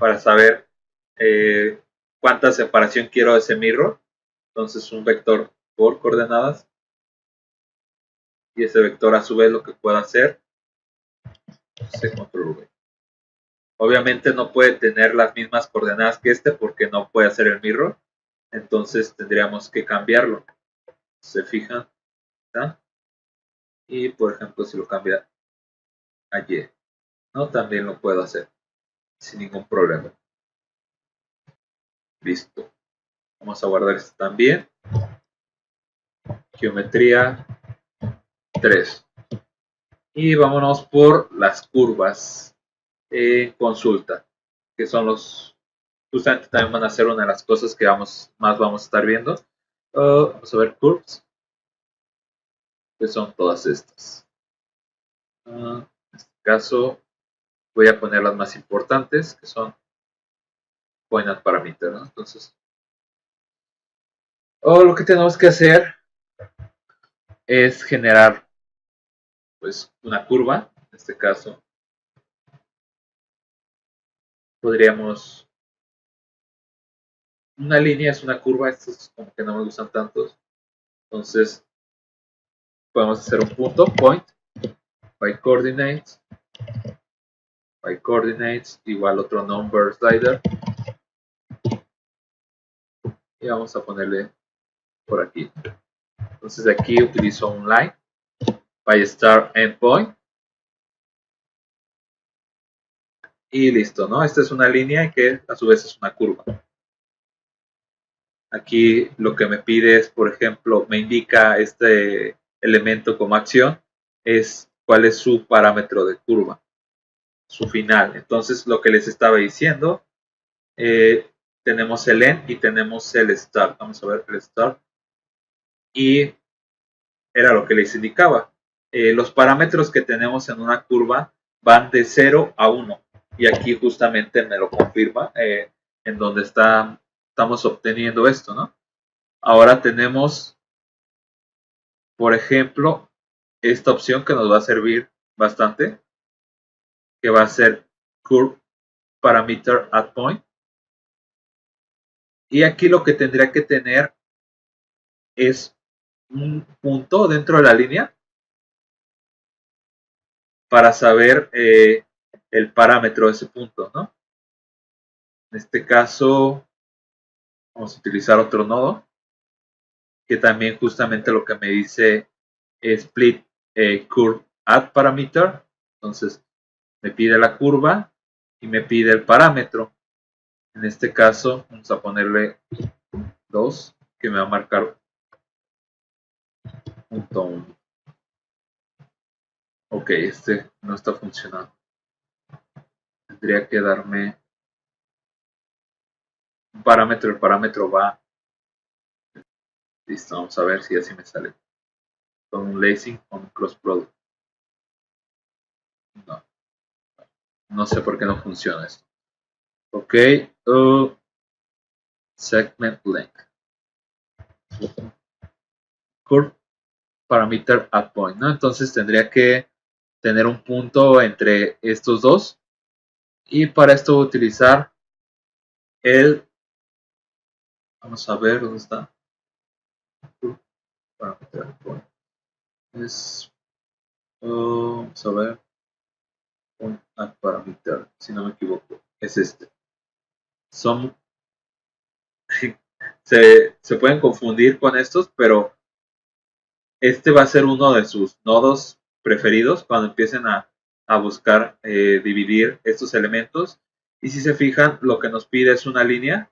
para saber cuánta separación quiero de ese mirror. Entonces un vector por coordenadas. Y ese vector a su vez lo que puede hacer es control V. Obviamente no puede tener las mismas coordenadas que este porque no puede hacer el mirror. Entonces tendríamos que cambiarlo. Se fijan, ¿está? Y por ejemplo si lo cambia a Y, ¿no? También lo puedo hacer sin ningún problema. Listo. Vamos a guardar esto también. Geometría 3. Y vámonos por las curvas en consulta, que son los, justamente también van a ser una de las cosas que más vamos a estar viendo. Vamos a ver curves, que son todas estas. En este caso voy a poner las más importantes, que son point at parameter, ¿no? Entonces, lo que tenemos que hacer es generar pues una curva. En este caso podríamos, una línea es una curva, estos como que no me gustan tantos, entonces podemos hacer un punto, point, by coordinates igual otro number slider, y vamos a ponerle por aquí Entonces aquí utilizo un line by start endpoint y listo, ¿no? Esta es una línea que a su vez es una curva. Aquí lo que me pide es, por ejemplo, me indica este elemento como acción, es cuál es su parámetro de curva, su final. Entonces, lo que les estaba diciendo, tenemos el end y tenemos el start. Vamos a ver el start. Y era lo que les indicaba. Los parámetros que tenemos en una curva van de 0 a 1. Y aquí justamente me lo confirma en donde estamos obteniendo esto, ¿no? Ahora tenemos, por ejemplo, esta opción que nos va a servir bastante, que va a ser curve parameter at point. Y aquí lo que tendría que tener es un punto dentro de la línea para saber el parámetro de ese punto, ¿no? En este caso, vamos a utilizar otro nodo, que también justamente lo que me dice es split curve add parameter. Entonces, me pide la curva y me pide el parámetro. En este caso, vamos a ponerle 2, que me va a marcar punto 1. Ok, este no está funcionando. Tendría que darme un parámetro. El parámetro va. Listo, vamos a ver si así me sale. Con un lacing, con un cross product. No. No sé por qué no funciona esto. Ok. Segment length. Curve parameter at point, ¿no? Entonces tendría que tener un punto entre estos dos. Y para esto voy a utilizar el. Vamos a ver dónde está. Parameter at point. Es. Vamos a ver. Point at parameter, si no me equivoco. Es este. Son. se pueden confundir con estos, pero este va a ser uno de sus nodos preferidos cuando empiecen a buscar dividir estos elementos. Y si se fijan, lo que nos pide es una línea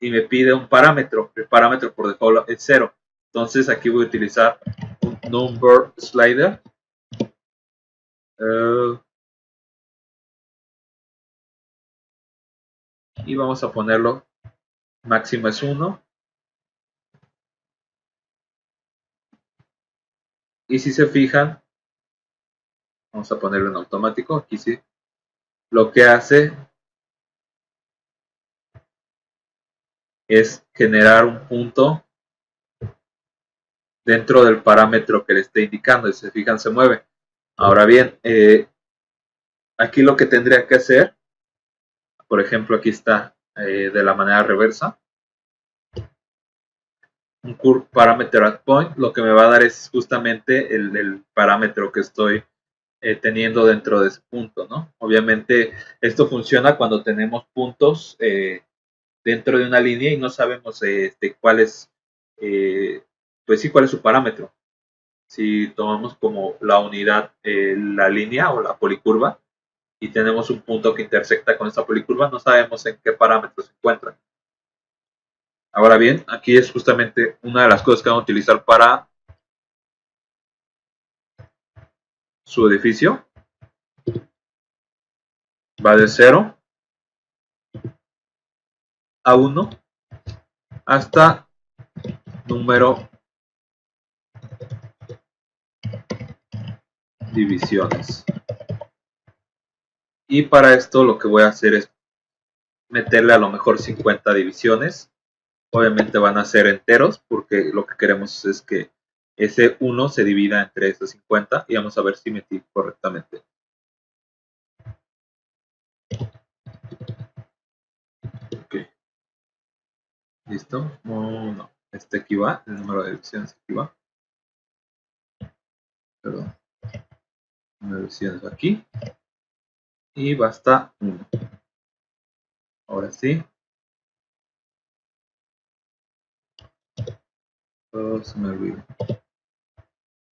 y me pide un parámetro. El parámetro por default es 0. Entonces aquí voy a utilizar un number slider. Y vamos a ponerlo máximo es 1. Y si se fijan, vamos a ponerlo en automático. Aquí sí. Lo que hace es generar un punto dentro del parámetro que le esté indicando. Y si se fijan, se mueve. Ahora bien, aquí lo que tendría que hacer, por ejemplo, aquí está de la manera reversa. Un curve parameter at point, lo que me va a dar es justamente el parámetro que estoy teniendo dentro de ese punto, ¿no? Obviamente esto funciona cuando tenemos puntos dentro de una línea y no sabemos cuál es, pues sí, cuál es su parámetro. Si tomamos como la unidad la línea o la policurva y tenemos un punto que intersecta con esta policurva, no sabemos en qué parámetro se encuentra. Ahora bien, aquí es justamente una de las cosas que van a utilizar para su edificio. Va de 0 a 1 hasta número divisiones. Y para esto lo que voy a hacer es meterle a lo mejor 50 divisiones. Obviamente van a ser enteros porque lo que queremos es que ese 1 se divida entre esos 50 y vamos a ver si metí correctamente. Ok. ¿Listo? No. Este aquí va, el número de divisiones aquí va. Perdón. El número de divisiones va aquí. Y basta 1. Ahora sí. Oh, se me olvidó.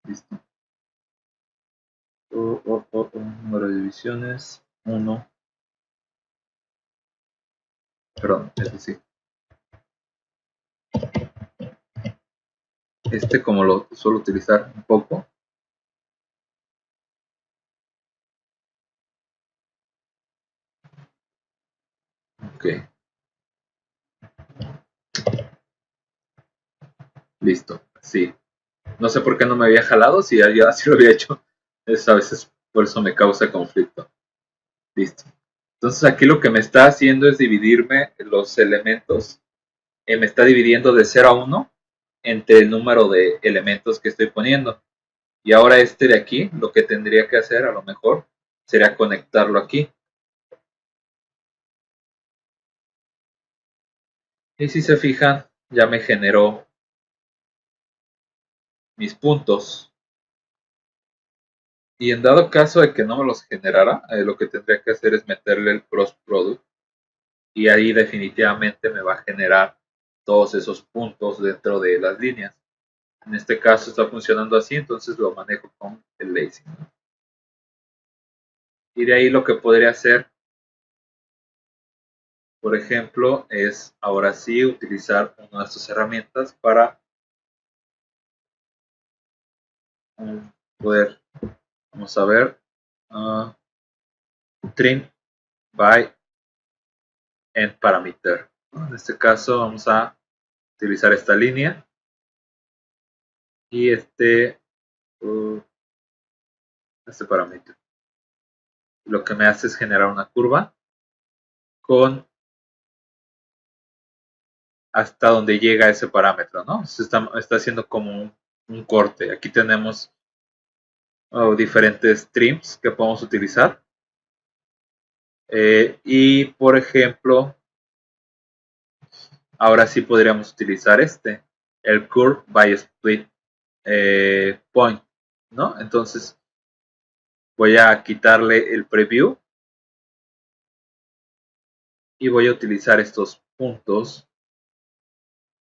Listo. Número de divisiones 1. Perdón, es decir. Como lo suelo utilizar un poco. Ok. Listo. Sí. No sé por qué no me había jalado, si ya sí lo había hecho. A veces por eso me causa conflicto. Listo. Entonces aquí lo que me está haciendo es dividirme los elementos. Me está dividiendo de 0 a 1 entre el número de elementos que estoy poniendo. Y ahora de aquí, lo que tendría que hacer a lo mejor sería conectarlo aquí. Y si se fijan, ya me generó mis puntos. Y en dado caso de que no me los generara, lo que tendría que hacer es meterle el cross product. Y ahí definitivamente me va a generar todos esos puntos dentro de las líneas. En este caso está funcionando así, entonces lo manejo con el lazy. Y de ahí lo que podría hacer, por ejemplo, es ahora sí utilizar una de estas herramientas para poder, vamos a ver, trim by end parameter. En este caso vamos a utilizar esta línea y este parámetro. Lo que me hace es generar una curva con hasta donde llega ese parámetro, ¿no? Está haciendo como un corte. Aquí tenemos diferentes trims que podemos utilizar. Y por ejemplo, ahora sí podríamos utilizar el curve by split point, ¿no? Entonces voy a quitarle el preview y voy a utilizar estos puntos.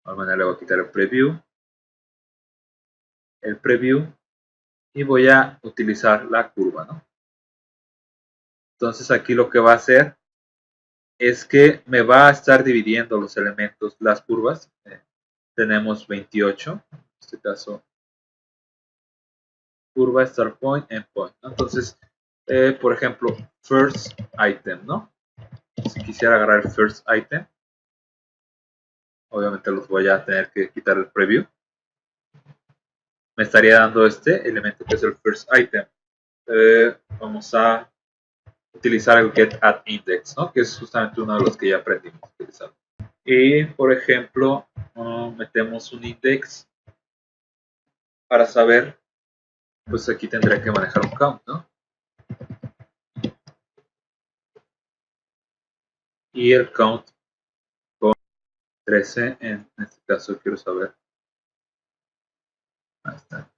De alguna manera le voy a quitar el preview y voy a utilizar la curva, ¿no? Entonces aquí lo que va a hacer es que me va a estar dividiendo los elementos, las curvas. Tenemos 28, en este caso curva, start point, end point, ¿no? Entonces, por ejemplo, first item, ¿no? Si quisiera agarrar el first item, obviamente los voy a tener que quitar el preview. Me estaría dando este elemento que es el first item. Vamos a utilizar el get at index, ¿no? Que es justamente uno de los que ya aprendimos a utilizar. Y por ejemplo, metemos un index para saber, pues aquí tendría que manejar un count, ¿no? Y el count con 13, en este caso quiero saber. Ahí está.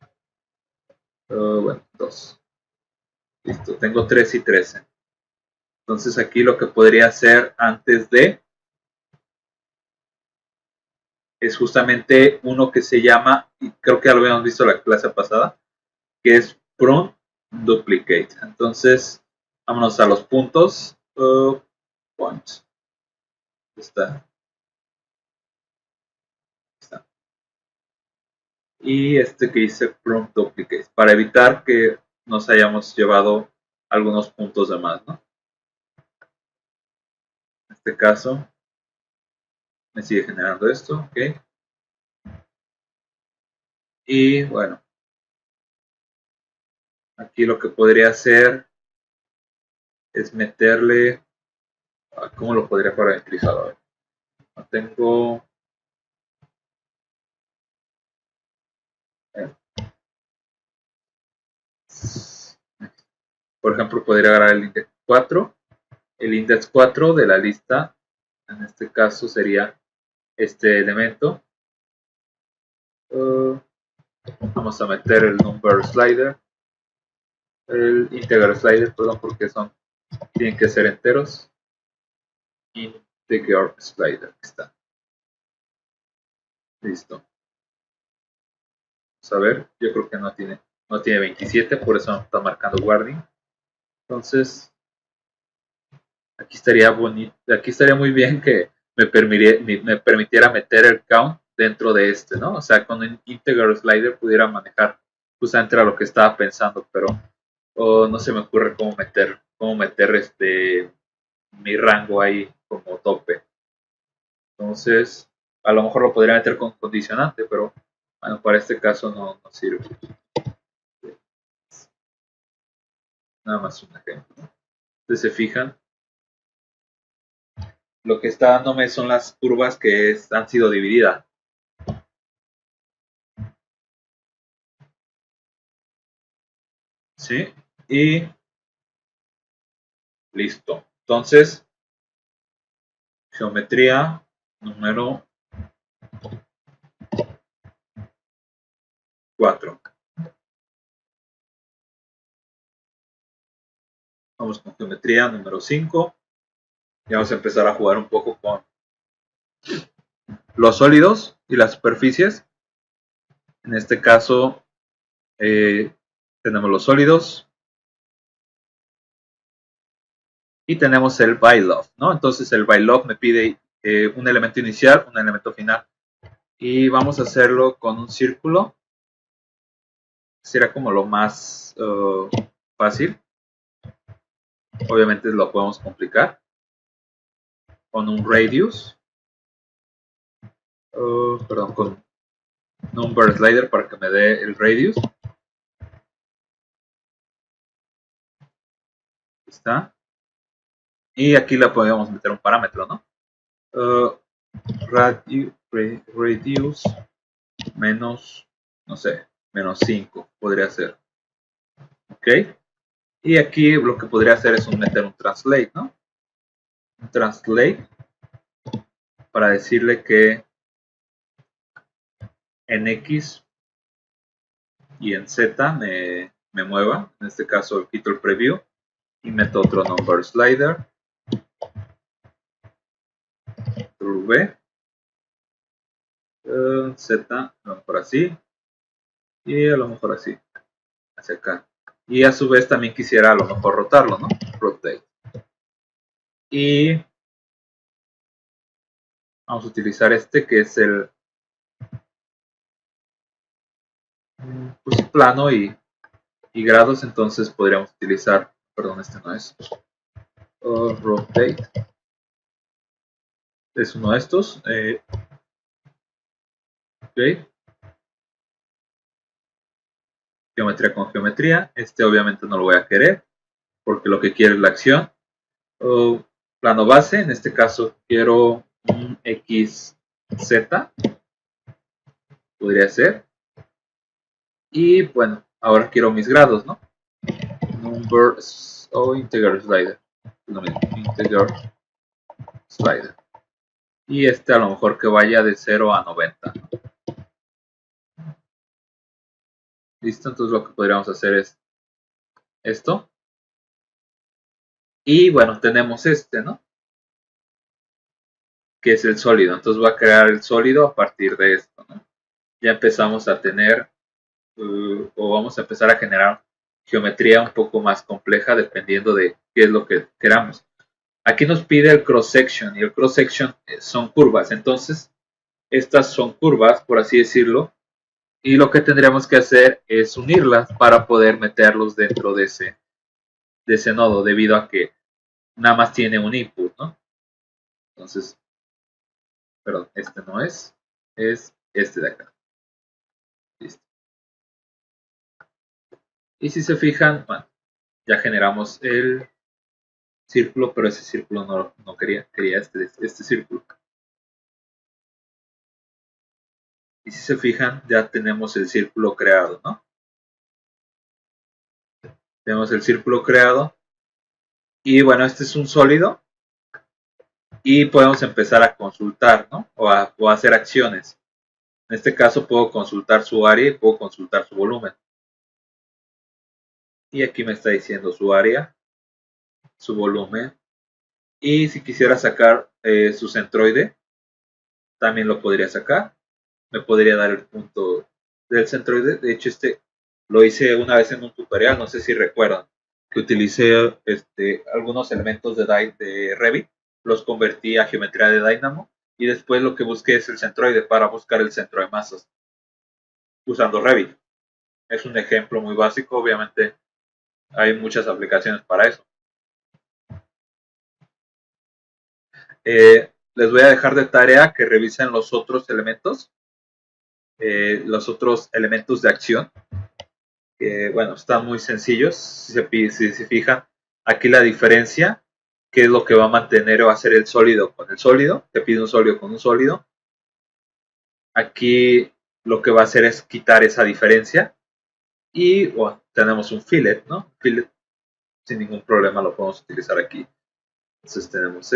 Bueno, 2. Listo, tengo 3 y 13. Entonces aquí lo que podría hacer antes de es justamente uno que se llama, y creo que ya lo habíamos visto en la clase pasada, que es prune duplicate. Entonces, vámonos a los puntos. Points. Está. Y que dice prune duplicate, para evitar que nos hayamos llevado algunos puntos de más, ¿no? En este caso, me sigue generando esto, ¿ok? Y bueno, aquí lo que podría hacer es meterle, ¿cómo lo podría parametrizar? A ver, tengo, por ejemplo, podría agarrar el index 4. El index 4 de la lista, en este caso sería este elemento. Vamos a meter el number slider, el integer slider, perdón, porque tienen que ser enteros. Integer slider, está. Listo. Vamos a ver, yo creo que no tiene 27, por eso no está marcando guarding. Entonces, aquí estaría bonito, aquí estaría muy bien que me permitiera meter el count dentro de este, ¿no? O sea, con un integer slider pudiera manejar justamente a lo que estaba pensando, pero no se me ocurre cómo meter mi rango ahí como tope. Entonces, a lo mejor lo podría meter con condicionante, pero bueno, para este caso no sirve. Nada más un ejemplo. Entonces, se fijan, lo que está dándome son las curvas que han sido divididas. ¿Sí? Y listo. Entonces, geometría número 4. Vamos con geometría número 5. Y vamos a empezar a jugar un poco con los sólidos y las superficies. En este caso, tenemos los sólidos y tenemos el byLove, ¿no? Entonces el byLove me pide un elemento inicial, un elemento final. Y vamos a hacerlo con un círculo. Será como lo más fácil. Obviamente lo podemos complicar con un radius. Perdón, con number slider para que me dé el radius. Está. Y aquí le podemos meter un parámetro, ¿no? Radius menos, no sé, menos 5 podría ser. Ok. Y aquí lo que podría hacer es meter un translate, ¿no? Un translate para decirle que en X y en Z me mueva. En este caso quito el preview y meto otro number slider. V. Z, a lo mejor así. Y a lo mejor así. Hacia acá. Y a su vez también quisiera a lo mejor rotarlo, ¿no? Rotate. Y vamos a utilizar este que es el pues, plano y grados. Entonces podríamos utilizar, perdón, este no es. Rotate. Es uno de estos. Ok. Geometría con geometría. Este obviamente no lo voy a querer porque lo que quiero es la acción. Plano base, en este caso quiero un XZ, podría ser. Y bueno, ahora quiero mis grados, ¿no? Numbers o integer slider. No, integer slider. Y este a lo mejor que vaya de 0 a 90. Listo, entonces lo que podríamos hacer es esto. Y bueno, tenemos este, ¿no? Que es el sólido. Entonces voy a crear el sólido a partir de esto, ¿no? Ya empezamos a tener o vamos a empezar a generar geometría un poco más compleja dependiendo de qué es lo que queramos. Aquí nos pide el cross section y el cross section son curvas. Entonces, estas son curvas, por así decirlo, y lo que tendríamos que hacer es unirlas para poder meterlos dentro de ese nodo, debido a que nada más tiene un input, ¿no? Entonces, perdón, este no es este de acá. Listo. Y si se fijan, bueno, ya generamos el círculo, pero ese círculo no quería este círculo. Y si se fijan, ya tenemos el círculo creado, ¿no? Tenemos el círculo creado. Y bueno, este es un sólido. Y podemos empezar a consultar, ¿no? O a hacer acciones. En este caso puedo consultar su área y puedo consultar su volumen. Y aquí me está diciendo su área, su volumen. Y si quisiera sacar su centroide, también lo podría sacar. Me podría dar el punto del centroide. De hecho, lo hice una vez en un tutorial, no sé si recuerdan, que utilicé algunos elementos de Revit, los convertí a geometría de Dynamo y después lo que busqué es el centroide para buscar el centro de masas usando Revit. Es un ejemplo muy básico, obviamente hay muchas aplicaciones para eso. Les voy a dejar de tarea que revisen los otros elementos de acción. Bueno, están muy sencillos. Si se fijan, aquí la diferencia, que es lo que va a mantener o va a hacer el sólido con el sólido. Te pide un sólido con un sólido. Aquí lo que va a hacer es quitar esa diferencia. Y bueno, tenemos un fillet, ¿no? Fillet sin ningún problema lo podemos utilizar aquí. Entonces tenemos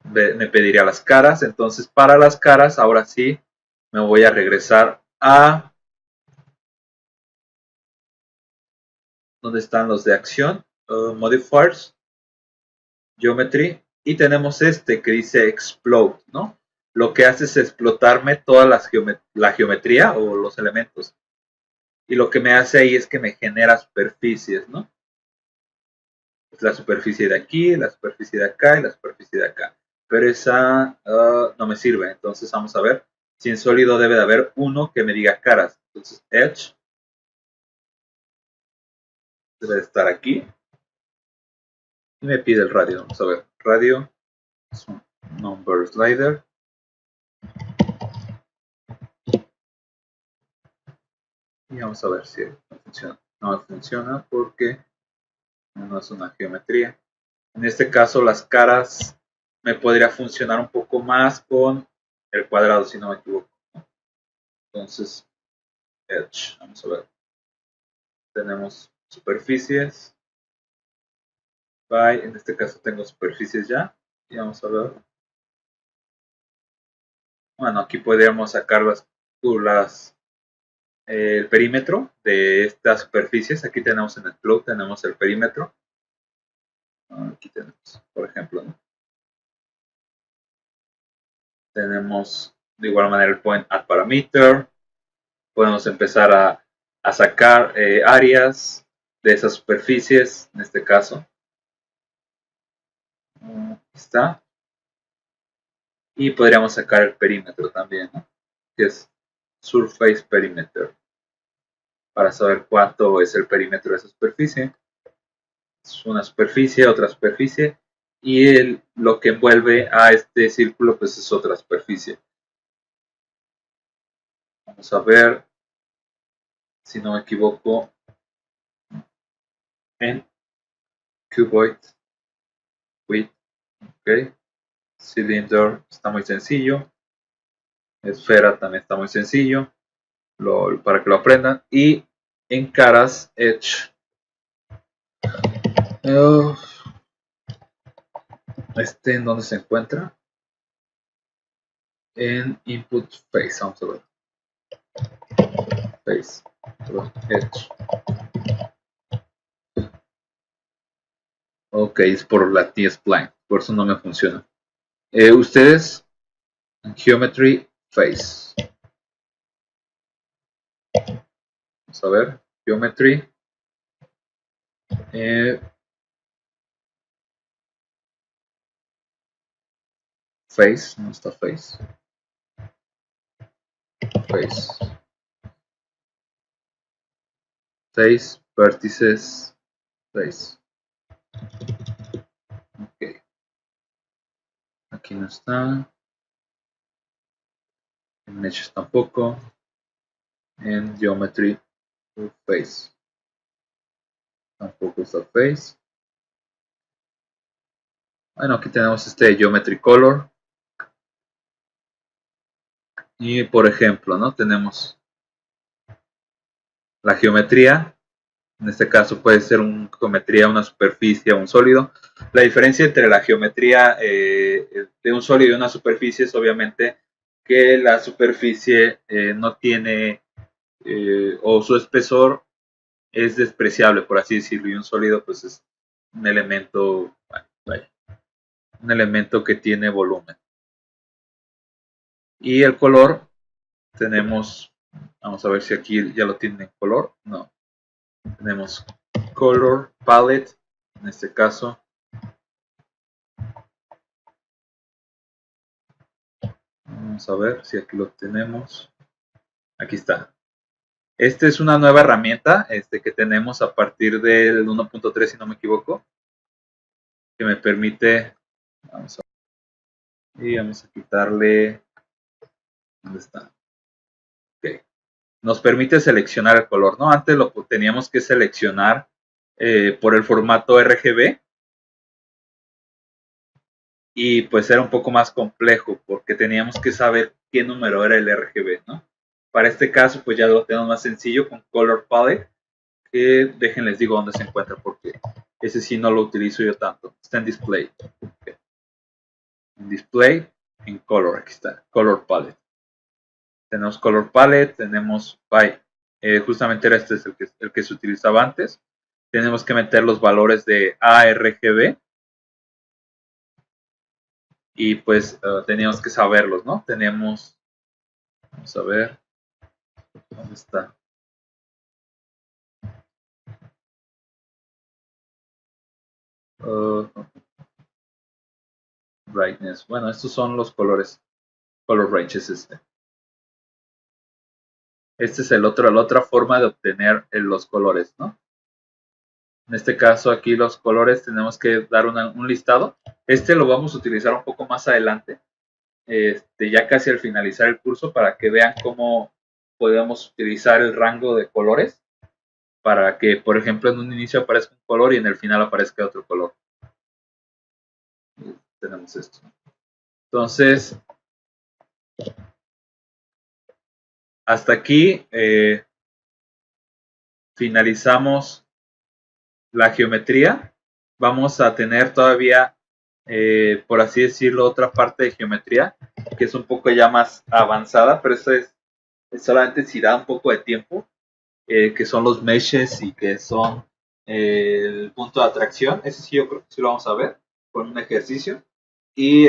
me pediría las caras. Entonces para las caras, ahora sí, me voy a regresar a donde están los de acción, modifiers, geometry, y tenemos que dice explode, ¿no? Lo que hace es explotarme toda la geometría o los elementos. Y lo que me hace ahí es que me genera superficies, ¿no? Es la superficie de aquí, la superficie de acá y la superficie de acá. Pero esa no me sirve. Entonces vamos a ver. Si en sólido debe de haber uno que me diga caras. Entonces edge debe de estar aquí. Y me pide el radio. Vamos a ver. Radio es un number slider. Y vamos a ver si no funciona. No funciona porque no es una geometría. En este caso las caras me podría funcionar un poco más con el cuadrado, si no me equivoco. Entonces, edge, vamos a ver. Tenemos superficies. By, en este caso tengo superficies ya. Y vamos a ver. Bueno, aquí podríamos sacar el perímetro de estas superficies. Aquí tenemos en el flow, tenemos el perímetro. Aquí tenemos, por ejemplo, ¿no? Tenemos de igual manera el point add parameter. Podemos empezar a sacar áreas de esas superficies, en este caso. Aquí está. Y podríamos sacar el perímetro también, ¿no? Que es surface perimeter, para saber cuánto es el perímetro de esa superficie. Es una superficie, otra superficie, y lo que envuelve a este círculo pues es otra superficie. Vamos a ver, si no me equivoco, en cuboid width, ok. Cylinder está muy sencillo, esfera también está muy sencillo, para que lo aprendan. Y en caras, edge, ¿en dónde se encuentra? En input face, vamos a ver. Face, edge. Ok, es por la T-spline, por eso no me funciona. Ustedes, en Geometry Face. Vamos a ver, Geometry. Face, no está Face. Face. Face, vértices, Face. Ok. Aquí no está. En Meshes tampoco. En Geometry Face. Tampoco está Face. Bueno, aquí tenemos Geometry Color. Y por ejemplo, ¿no? Tenemos la geometría. En este caso puede ser una geometría, una superficie o un sólido. La diferencia entre la geometría de un sólido y una superficie es obviamente que la superficie no tiene o su espesor es despreciable, por así decirlo, y un sólido pues es un elemento, un elemento que tiene volumen. Y el color tenemos, vamos a ver si aquí ya lo tienen en color. No, tenemos color palette, en este caso. Vamos a ver si aquí lo tenemos. Aquí está. Esta es una nueva herramienta que tenemos a partir del 1.3, si no me equivoco, que me permite, vamos a ver, y vamos a quitarle, ¿dónde está? Ok. Nos permite seleccionar el color, ¿no? Antes lo teníamos que seleccionar por el formato RGB y pues era un poco más complejo porque teníamos que saber qué número era el RGB, ¿no? Para este caso pues ya lo tenemos más sencillo con Color Palette, que déjenles digo dónde se encuentra porque ese sí no lo utilizo yo tanto. Está en Display. Okay. En Display, en Color, aquí está, Color Palette. Tenemos Color Palette, tenemos justamente era este es el que se utilizaba antes. Tenemos que meter los valores de ARGB y pues teníamos que saberlos, ¿no? Tenemos, vamos a ver, ¿dónde está? Brightness. Bueno, estos son los colores. Color range es este. Este es la otra forma de obtener los colores, ¿no? En este caso aquí los colores tenemos que dar un listado. Este lo vamos a utilizar un poco más adelante, ya casi al finalizar el curso, para que vean cómo podemos utilizar el rango de colores para que, por ejemplo, en un inicio aparezca un color y en el final aparezca otro color. Tenemos esto. Entonces, hasta aquí finalizamos la geometría. Vamos a tener todavía, por así decirlo, otra parte de geometría que es un poco ya más avanzada, pero eso es solamente si da un poco de tiempo, que son los meshes y que son el punto de atracción. Ese sí yo creo que sí lo vamos a ver con un ejercicio. Y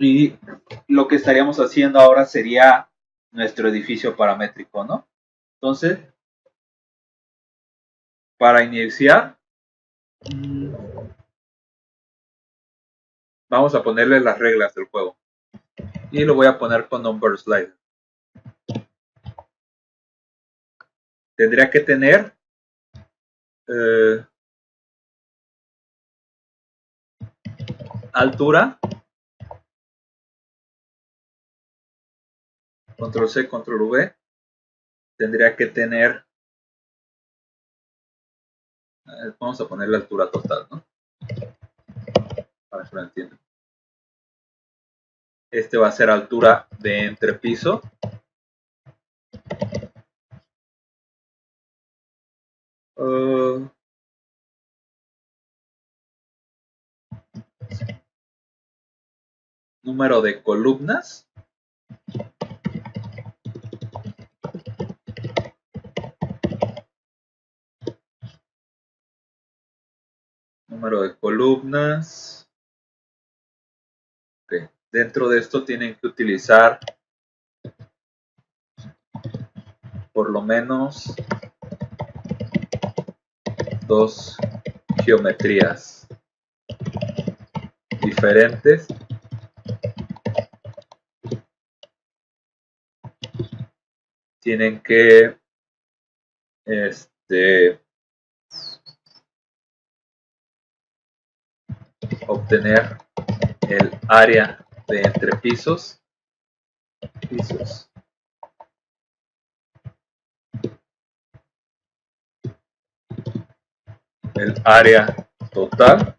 y lo que estaríamos haciendo ahora sería nuestro edificio paramétrico, ¿no? Entonces, para iniciar, vamos a ponerle las reglas del juego. Y lo voy a poner con number slider. Tendría que tener altura, control C, control V. Tendría que tener, vamos a poner la altura total, ¿no? Para que lo entiendan. Este va a ser altura de entrepiso. Número de columnas. Número de columnas. Okay. Dentro de esto tienen que utilizar por lo menos 2 geometrías diferentes. Tienen que obtener el área de entrepisos. El área total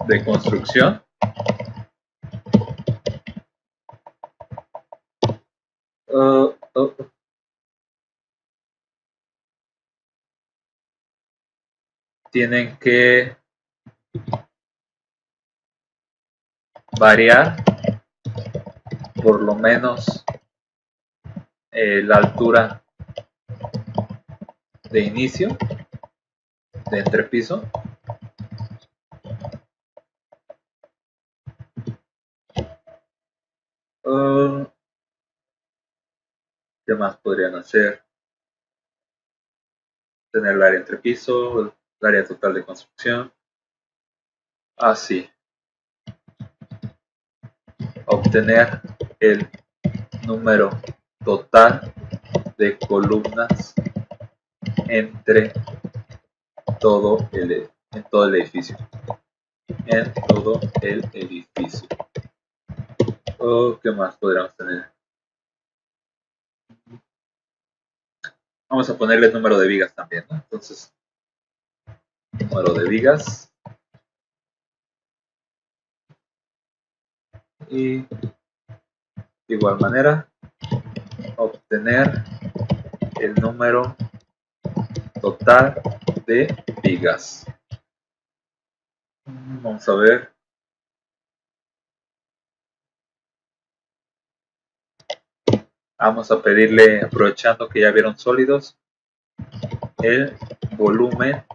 de construcción. Tienen que variar por lo menos la altura de inicio de entrepiso. ¿Qué más podrían hacer? Tener el área entre piso, el área total de construcción. Así. Obtener el número total de columnas entre todo el edificio. En todo el edificio. ¿Qué más podríamos tener? Vamos a ponerle el número de vigas también, ¿no? Entonces, número de vigas. Y de igual manera, obtener el número total de vigas. Vamos a ver. Vamos a pedirle, aprovechando que ya vieron sólidos, el volumen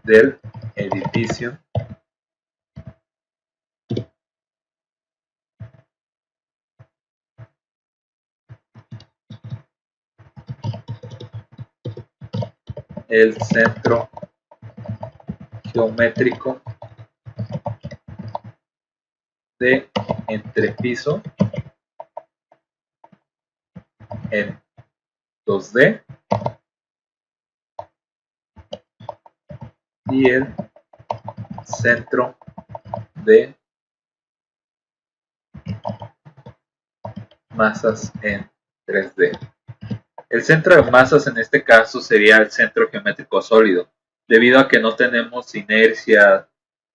del edificio el centro geométrico de entrepiso en 2D y el centro de masas en 3D. El centro de masas en este caso sería el centro geométrico sólido, debido a que no tenemos inercia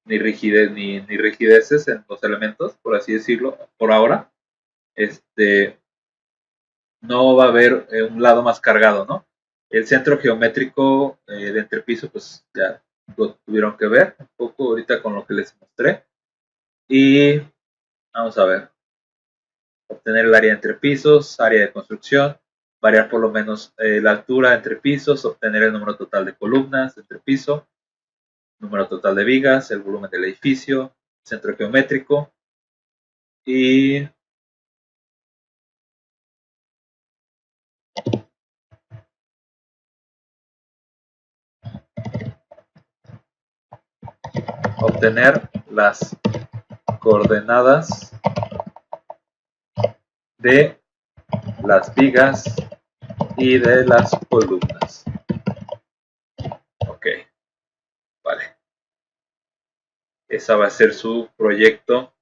ni rigidez ni rigideces en los elementos, por así decirlo, por ahora. No va a haber un lado más cargado, ¿no? El centro geométrico de entrepiso, pues ya lo tuvieron que ver un poco ahorita con lo que les mostré. Y vamos a ver. Obtener el área entre pisos, área de construcción, variar por lo menos la altura entre pisos, obtener el número total de columnas entre piso, número total de vigas, el volumen del edificio, centro geométrico y obtener las coordenadas de las vigas y de las columnas. Ok, vale. Esa va a ser su proyecto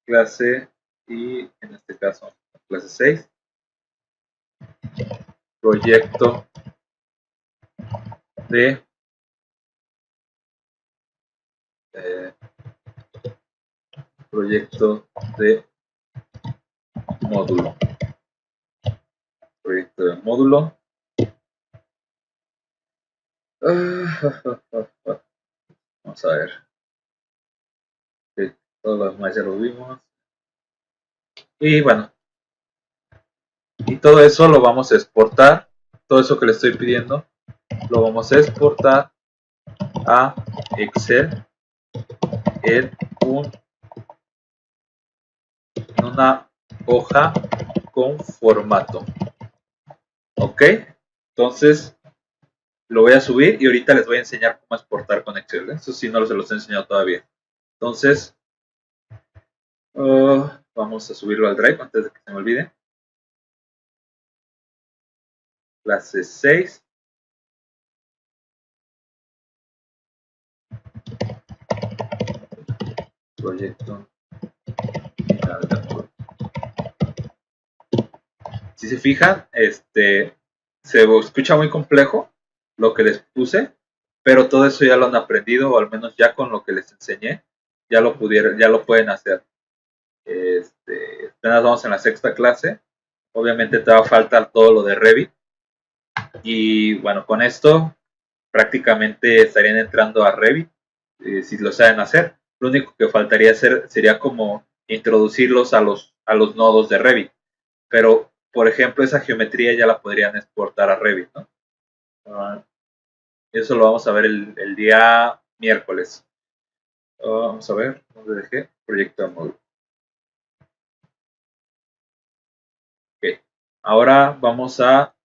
clase y en este caso clase 6. Proyecto de módulo. Proyecto de módulo. Vamos a ver. Todo lo demás ya lo vimos. Y bueno. Y todo eso lo vamos a exportar. Todo eso que le estoy pidiendo lo vamos a exportar a Excel en una hoja con formato. Ok, entonces lo voy a subir y ahorita les voy a enseñar cómo exportar con Excel. Eso sí, no se los he enseñado todavía. Entonces, vamos a subirlo al Drive antes de que se me olvide. Clase 6. Proyecto final de módulo. Si se fijan, se escucha muy complejo lo que les puse, pero todo eso ya lo han aprendido, o al menos ya con lo que les enseñé, ya lo pueden hacer. Apenas vamos en la 6ª clase. Obviamente te va a faltar todo lo de Revit. Y bueno, con esto prácticamente estarían entrando a Revit, si lo saben hacer. Lo único que faltaría hacer sería como introducirlos a los nodos de Revit. Pero, por ejemplo, esa geometría ya la podrían exportar a Revit, ¿no? Eso lo vamos a ver el día miércoles. Vamos a ver dónde dejé proyecto de módulo. Ok, ahora vamos a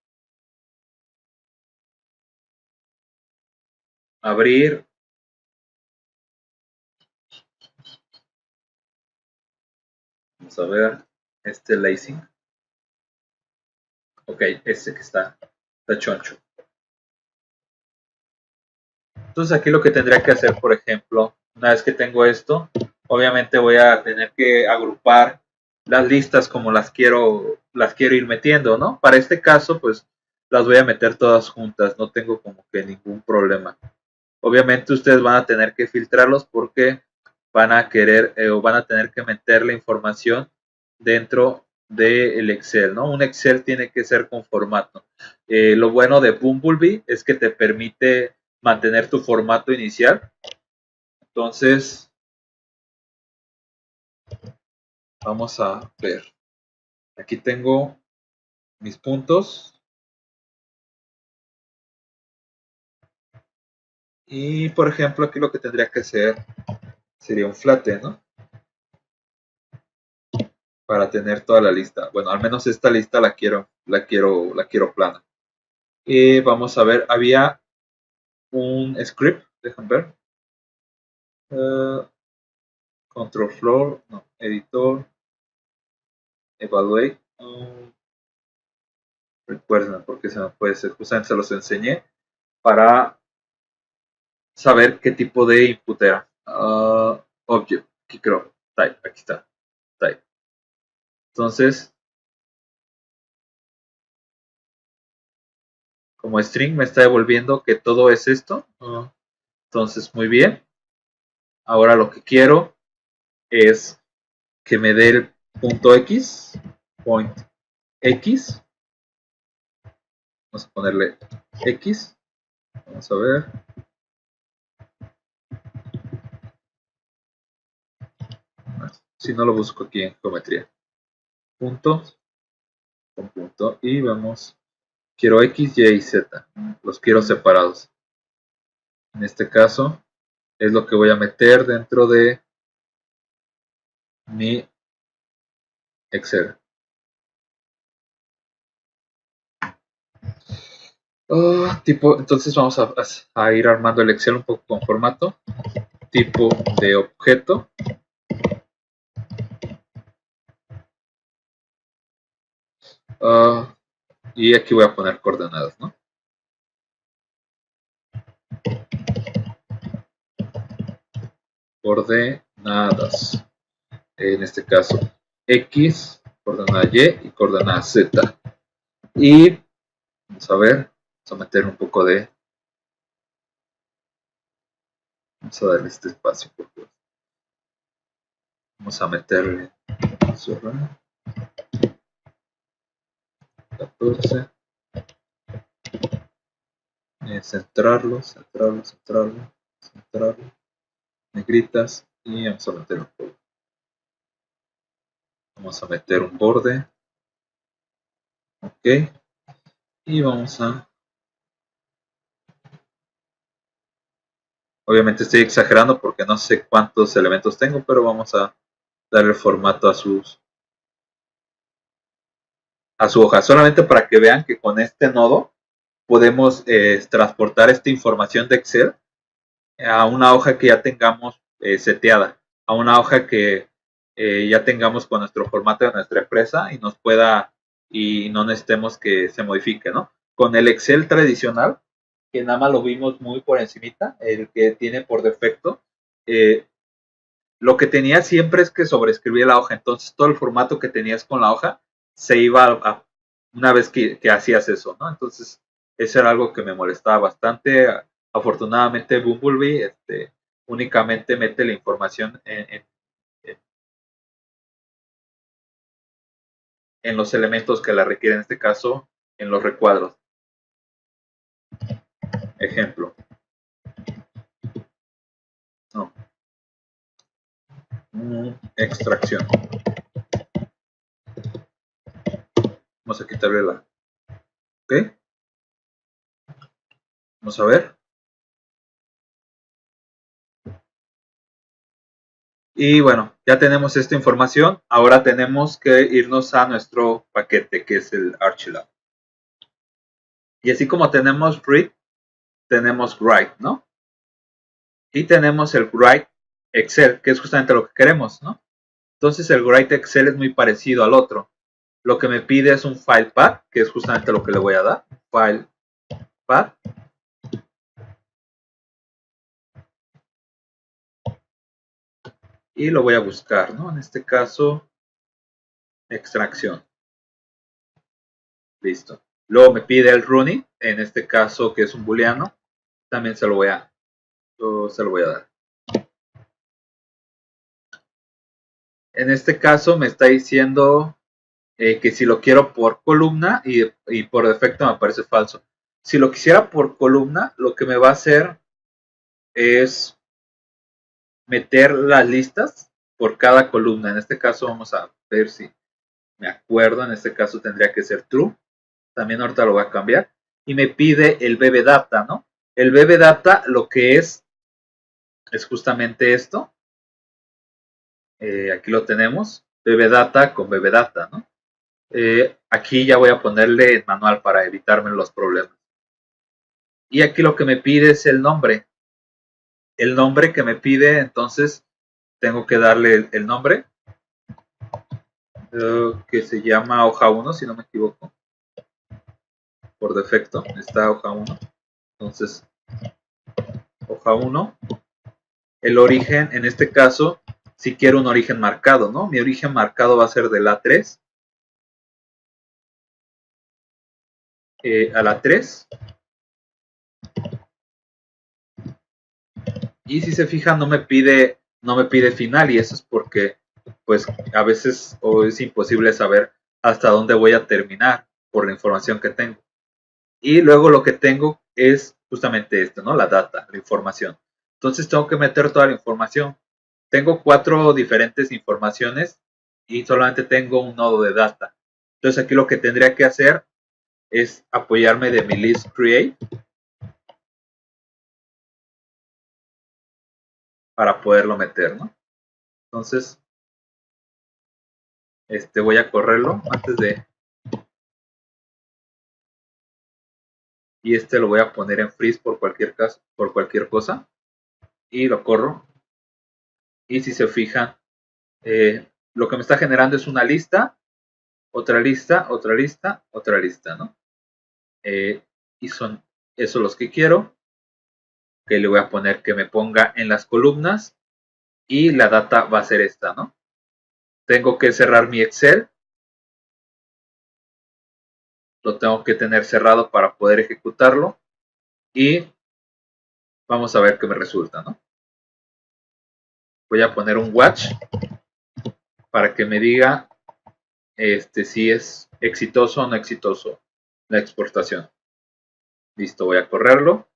abrir vamos a ver este lacing. Ok, este que está choncho. Entonces aquí lo que tendría que hacer, por ejemplo, una vez que tengo esto, obviamente voy a tener que agrupar las listas como las quiero ir metiendo, ¿no? Para este caso, pues las voy a meter todas juntas, no tengo como que ningún problema. Obviamente ustedes van a tener que filtrarlos porque van a querer o van a tener que meter la información dentro del Excel, ¿no? Un Excel tiene que ser con formato. Lo bueno de Bumblebee es que te permite mantener tu formato inicial. Entonces, vamos a ver. Aquí tengo mis puntos. Y, por ejemplo, aquí lo que tendría que hacer sería un flatten, ¿no? Para tener toda la lista. Bueno, al menos esta lista la quiero plana. Y vamos a ver, había un script, déjame ver. Control floor, no, editor, evaluate. Recuerden, porque se me puede ser, justamente se los enseñé para saber qué tipo de input era. Object, aquí creo, type, aquí está, type. Entonces, como string me está devolviendo que todo es esto. Entonces, muy bien. Ahora lo que quiero es que me dé el punto X, point X. Vamos a ponerle X. Vamos a ver. Si no lo busco aquí en geometría. Punto con punto. Y vamos. Quiero X, Y y Z. Los quiero separados. En este caso es lo que voy a meter dentro de mi Excel. Entonces vamos a ir armando el Excel un poco con formato. Tipo de objeto. Y aquí voy a poner coordenadas, ¿no? Coordenadas. En este caso, X, coordenada Y y coordenada Z. Y vamos a ver, vamos a meter un poco de... Vamos a darle este espacio, por favor. Vamos a meterle 14. Centrarlo, negritas y vamos a meter un poco. Vamos a meter un borde. Ok. Y vamos a... Obviamente estoy exagerando porque no sé cuántos elementos tengo, pero vamos a darle formato a su hoja. Solamente para que vean que con este nodo podemos transportar esta información de Excel a una hoja que ya tengamos seteada, a una hoja que ya tengamos con nuestro formato de nuestra empresa y nos pueda y no necesitemos que se modifique, ¿no? Con el Excel tradicional, que nada más lo vimos muy por encimita, el que tiene por defecto, lo que tenía siempre es que sobreescribía la hoja, entonces todo el formato que tenías con la hoja se iba a una vez que hacías eso, ¿no? Entonces, eso era algo que me molestaba bastante. Afortunadamente, Bumblebee únicamente mete la información en los elementos que la requieren, en este caso, en los recuadros. Ejemplo. No. Extracción. Vamos a quitarle la... ¿Ok? Vamos a ver. Y bueno, ya tenemos esta información. Ahora tenemos que irnos a nuestro paquete, que es el Archilab. Y así como tenemos read, tenemos write, ¿no? Y tenemos el write Excel, que es justamente lo que queremos, ¿no? Entonces el write Excel es muy parecido al otro. Lo que me pide es un file path, que es justamente lo que le voy a dar. File path. Y lo voy a buscar, ¿no? En este caso, extracción. Listo. Luego me pide el running, en este caso que es un booleano. También se lo voy a dar. En este caso me está diciendo que si lo quiero por columna y por defecto me aparece falso. Si lo quisiera por columna, lo que me va a hacer es meter las listas por cada columna. En este caso vamos a ver si me acuerdo. En este caso tendría que ser true. También ahorita lo voy a cambiar. Y me pide el bbdata, ¿no? El bbdata lo que es justamente esto. Aquí lo tenemos. Bbdata con bbdata, ¿no? Aquí ya voy a ponerle el manual para evitarme los problemas. Y aquí lo que me pide es el nombre. El nombre que me pide, entonces tengo que darle el nombre, que se llama hoja 1, si no me equivoco. Por defecto está hoja 1. Entonces, hoja 1. El origen, en este caso, si quiero un origen marcado, ¿no? Mi origen marcado va a ser de la 3 a la 3. Y si se fijan, no me pide final, y eso es porque pues a veces es imposible saber hasta dónde voy a terminar por la información que tengo. Y luego lo que tengo es justamente esto, ¿no? La data, la información. Entonces tengo que meter toda la información. Tengo 4 diferentes informaciones y solamente tengo un nodo de data. Entonces aquí lo que tendría que hacer es apoyarme de mi list create para poderlo meter, ¿no? Entonces, voy a correrlo antes de... Y lo voy a poner en freeze por cualquier caso, por cualquier cosa. Y lo corro. Y si se fijan, lo que me está generando es una lista, otra lista, otra lista, otra lista, ¿no? Y son esos los que quiero. Que le voy a poner que me ponga en las columnas. Y la data va a ser esta, ¿no? Tengo que cerrar mi Excel. Lo tengo que tener cerrado para poder ejecutarlo. Y vamos a ver qué me resulta, ¿no? Voy a poner un watch para que me diga si es exitoso o no exitoso la exportación. Listo, voy a correrlo.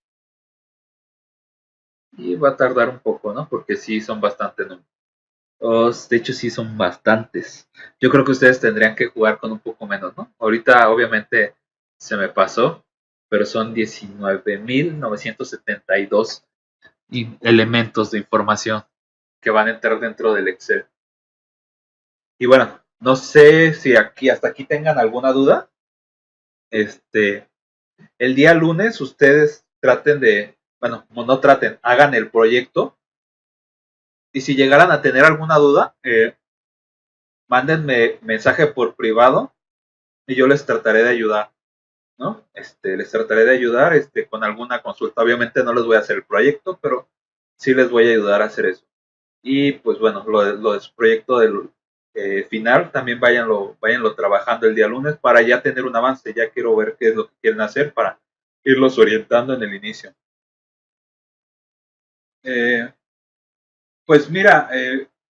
Y va a tardar un poco, ¿no? Porque sí son bastantes números. De hecho, sí son bastantes. Yo creo que ustedes tendrían que jugar con un poco menos, ¿no? Ahorita, obviamente, se me pasó, pero son 19.972 elementos de información que van a entrar dentro del Excel. Y bueno, no sé si hasta aquí tengan alguna duda. El día lunes ustedes traten de, bueno, no traten, hagan el proyecto. Y si llegaran a tener alguna duda, mándenme mensaje por privado y yo les trataré de ayudar, ¿no? Les trataré de ayudar con alguna consulta. Obviamente no les voy a hacer el proyecto, pero sí les voy a ayudar a hacer eso. Y pues bueno, lo de su proyecto del final, también váyanlo trabajando el día lunes para ya tener un avance. Ya quiero ver qué es lo que quieren hacer para irlos orientando en el inicio. Pues mira,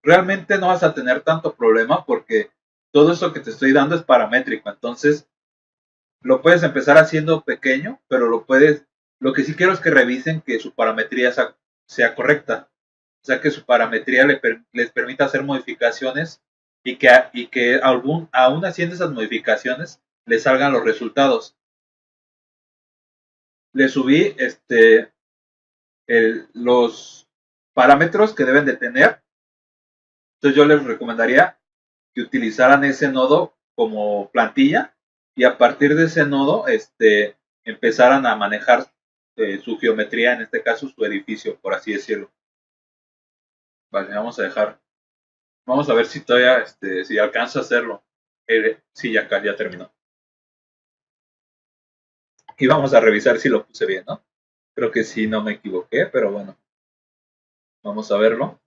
realmente no vas a tener tanto problema porque todo eso que te estoy dando es paramétrico. Entonces, lo puedes empezar haciendo pequeño, pero lo que sí quiero es que revisen que su parametría sea correcta. O sea, que su parametría les permita hacer modificaciones y que aún haciendo esas modificaciones les salgan los resultados. Le subí los parámetros que deben de tener Entonces yo les recomendaría que utilizaran ese nodo como plantilla y a partir de ese nodo empezaran a manejar su geometría, en este caso su edificio, por así decirlo. Vale, vamos a ver si todavía, si alcanza a hacerlo. Sí, ya terminó. Y vamos a revisar si lo puse bien, ¿no? Creo que sí, no me equivoqué, pero bueno. Vamos a verlo.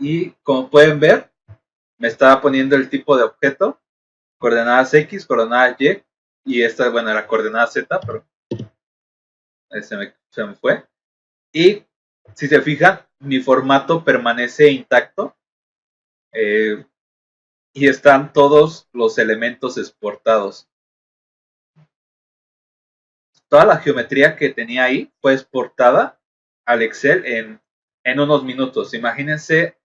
Y como pueden ver, me estaba poniendo el tipo de objeto, coordenadas X, coordenadas Y, y esta, bueno, la coordenada Z, pero se me fue. Y si se fijan, mi formato permanece intacto y están todos los elementos exportados. Toda la geometría que tenía ahí fue exportada al Excel en unos minutos. Imagínense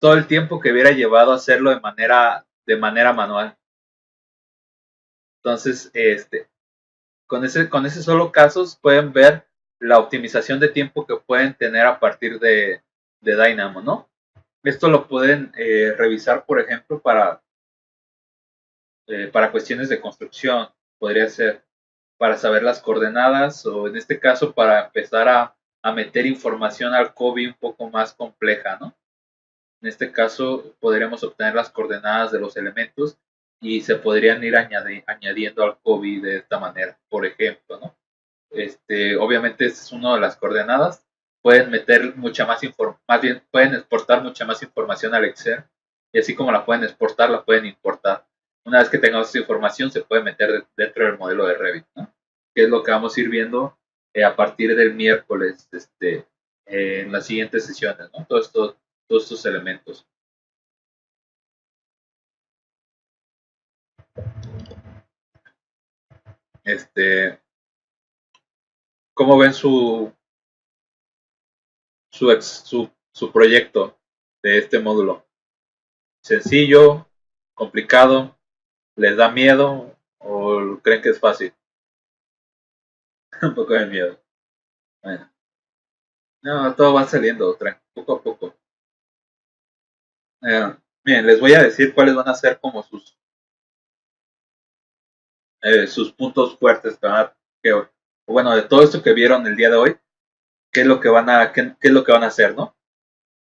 todo el tiempo que hubiera llevado a hacerlo de manera manual. Entonces, con ese solo casos pueden ver la optimización de tiempo que pueden tener a partir de Dynamo, ¿no? Esto lo pueden revisar, por ejemplo, para cuestiones de construcción, podría ser para saber las coordenadas o en este caso para empezar a meter información al COBI un poco más compleja, ¿no? En este caso podríamos obtener las coordenadas de los elementos y se podrían ir añadiendo al COBI de esta manera, por ejemplo, ¿no? Obviamente esta es una de las coordenadas, pueden meter mucha más información, más bien pueden exportar mucha más información al Excel y así como la pueden exportar, la pueden importar. Una vez que tengamos esa información se puede meter dentro del modelo de Revit, ¿no? Que es lo que vamos a ir viendo a partir del miércoles en las siguientes sesiones, ¿no? Todos estos elementos. ¿Cómo ven su proyecto de este módulo? ¿Sencillo? ¿Complicado? ¿Les da miedo? ¿O creen que es fácil? Un poco de miedo. Bueno. No, todo va saliendo, poco a poco. Bien, les voy a decir cuáles van a ser como sus puntos fuertes, bueno, de todo esto que vieron el día de hoy, qué es lo que van a hacer, ¿no?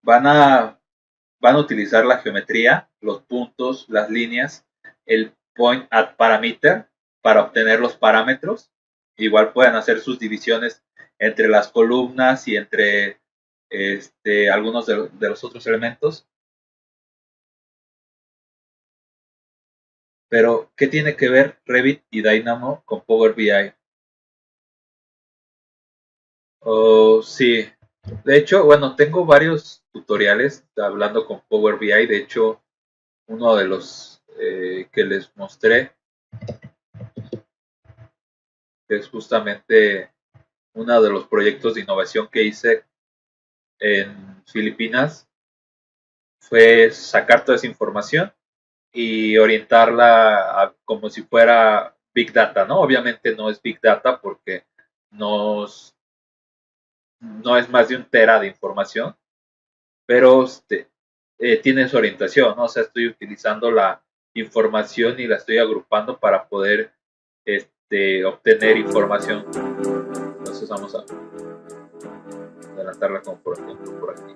Van a utilizar la geometría, los puntos, las líneas, el point at parameter para obtener los parámetros. Igual pueden hacer sus divisiones entre las columnas y entre algunos de los otros elementos. Pero, ¿qué tiene que ver Revit y Dynamo con Power BI? Oh, sí. De hecho, bueno, tengo varios tutoriales hablando con Power BI. De hecho, uno de los que les mostré es justamente uno de los proyectos de innovación que hice en Filipinas. Fue sacar toda esa información y orientarla como si fuera Big Data, ¿no? Obviamente no es Big Data porque no es más de 1 tera de información, pero tiene su orientación, ¿no? O sea, estoy utilizando la información y la estoy agrupando para poder obtener información. Entonces vamos a adelantarla como por ejemplo por aquí.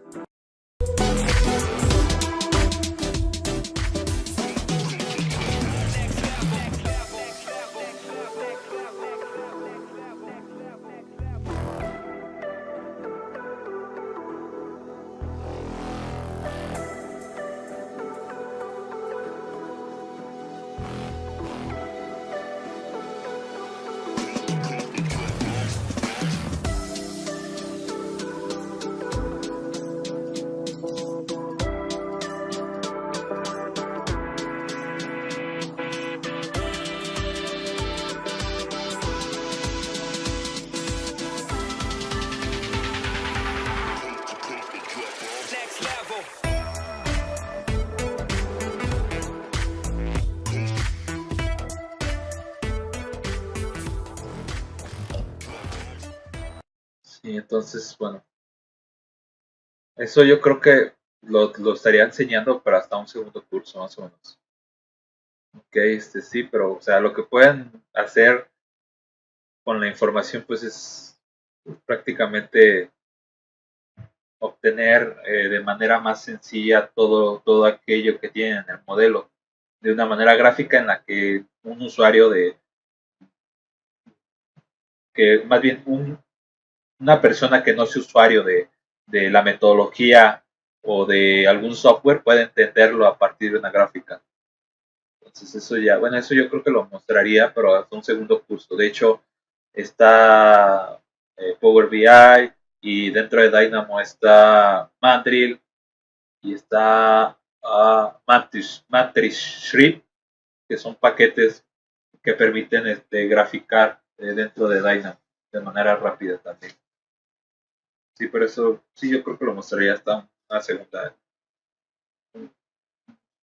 Sí, entonces, bueno, eso yo creo que lo estaría enseñando para hasta un segundo curso, más o menos. Ok, sí, pero, o sea, lo que pueden hacer con la información, pues es prácticamente obtener de manera más sencilla todo aquello que tienen en el modelo, de una manera gráfica en la que un usuario que más bien una persona que no sea usuario de la metodología o de algún software puede entenderlo a partir de una gráfica. Entonces eso ya, bueno, eso yo creo que lo mostraría, pero hasta un segundo curso. De hecho, está Power BI y dentro de Dynamo está Mandrill y está Matrix Shred, que son paquetes que permiten graficar dentro de Dynamo de manera rápida también. Sí, por eso sí yo creo que lo mostraría hasta una segunda, un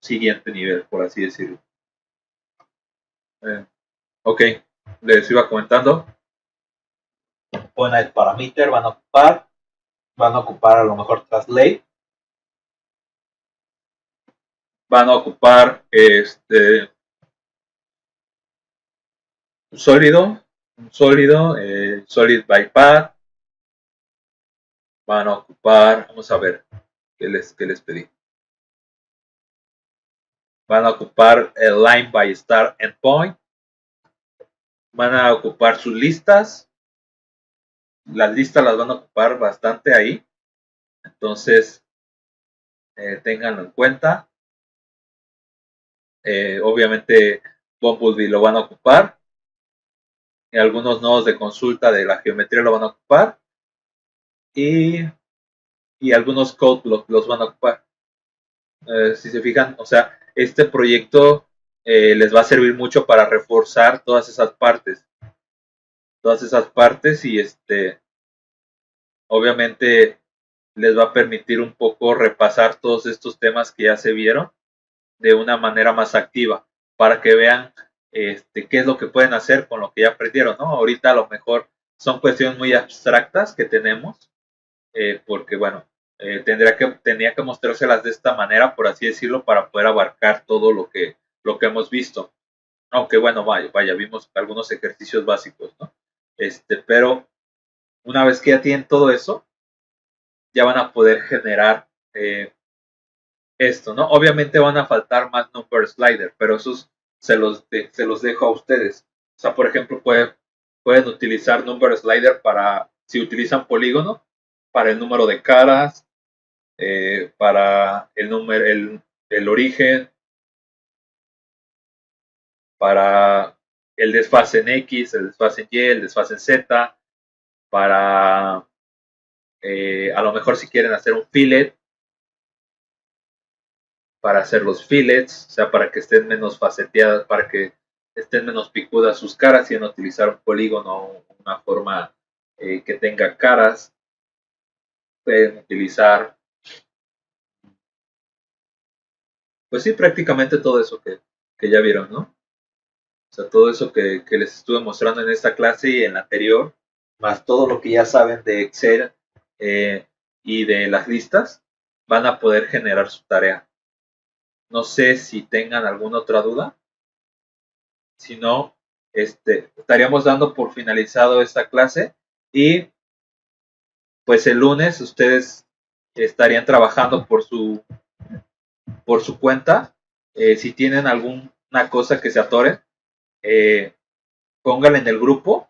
siguiente nivel, por así decirlo. Eh, ok, les iba comentando. Bueno, el parameter van a ocupar a lo mejor Translate, van a ocupar un sólido, Solid by Path, van a ocupar, vamos a ver qué les pedí. Van a ocupar el Line by Start Endpoint, van a ocupar sus listas, las listas las van a ocupar bastante ahí, entonces ténganlo en cuenta. Obviamente Bumblebee lo van a ocupar, y algunos nodos de consulta de la geometría lo van a ocupar, y algunos code los van a ocupar. Si se fijan, o sea, este proyecto les va a servir mucho para reforzar todas esas partes y obviamente les va a permitir un poco repasar todos estos temas que ya se vieron de una manera más activa para que vean qué es lo que pueden hacer con lo que ya aprendieron, ¿no? Ahorita a lo mejor son cuestiones muy abstractas que tenemos, porque bueno, tenía que mostrárselas de esta manera, por así decirlo, para poder abarcar todo lo que hemos visto. Aunque bueno, vaya, vimos algunos ejercicios básicos, ¿no? Pero una vez que ya tienen todo eso, ya van a poder generar esto, ¿no? Obviamente van a faltar más number slider, pero esos se los dejo a ustedes. O sea, por ejemplo, pueden utilizar number slider para, si utilizan polígono, para el número de caras, para el origen, para el desfase en X, el desfase en Y, el desfase en Z, para a lo mejor si quieren hacer un fillet, para hacer los fillets, o sea, para que estén menos faceteadas, para que estén menos picudas sus caras, y en utilizar un polígono, una forma que tenga caras. Pueden utilizar, pues sí, prácticamente todo eso que ya vieron, ¿no? O sea, todo eso que les estuve mostrando en esta clase y en la anterior, más todo lo que ya saben de Excel y de las listas, van a poder generar su tarea. No sé si tengan alguna otra duda. Si no, estaríamos dando por finalizado esta clase y pues el lunes ustedes estarían trabajando por su cuenta. Si tienen alguna cosa que se atore, pónganla en el grupo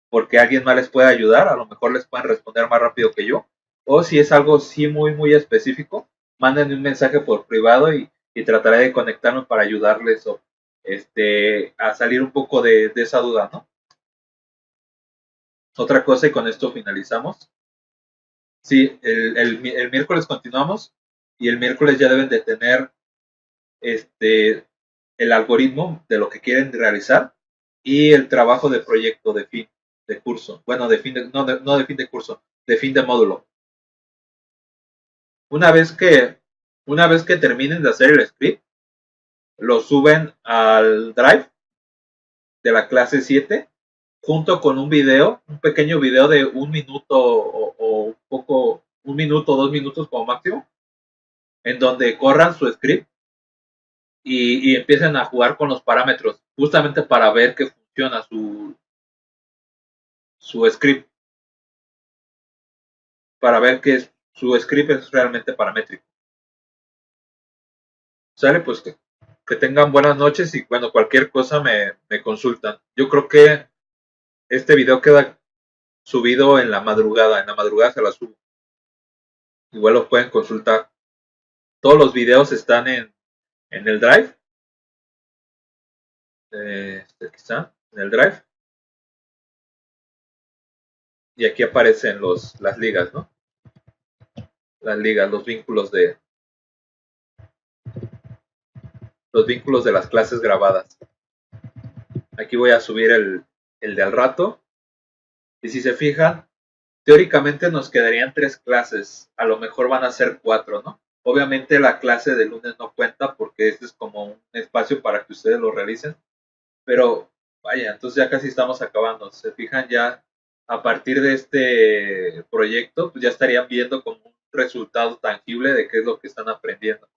porque alguien más les puede ayudar, a lo mejor les pueden responder más rápido que yo. O si es algo sí muy específico, mándenme un mensaje por privado y trataré de conectarme para ayudarles a salir un poco de esa duda, ¿no? Otra cosa y con esto finalizamos. Sí, el miércoles continuamos y el miércoles ya deben de tener el algoritmo de lo que quieren realizar y el trabajo de proyecto de fin de curso. Bueno, no de fin de curso, de fin de módulo. Una vez que terminen de hacer el script, lo suben al Drive de la clase 7 junto con un video, un pequeño video de un minuto o un minuto, 2 minutos como máximo, en donde corran su script y empiecen a jugar con los parámetros, justamente para ver que funciona su script, para ver que su script es realmente paramétrico. Sale, pues que tengan buenas noches y bueno, cualquier cosa me consultan. Yo creo que este video queda subido en la madrugada se la subo. Igual lo pueden consultar. Todos los videos están en el Drive. Aquí está, en el Drive. Y aquí aparecen las ligas, ¿no? Las ligas, los vínculos de las clases grabadas. Aquí voy a subir el de al rato. Y si se fijan, teóricamente nos quedarían 3 clases. A lo mejor van a ser 4, ¿no? Obviamente la clase de lunes no cuenta porque este es como un espacio para que ustedes lo realicen. Pero vaya, entonces ya casi estamos acabando. Se fijan, ya a partir de este proyecto, pues ya estarían viendo como un resultado tangible de qué es lo que están aprendiendo.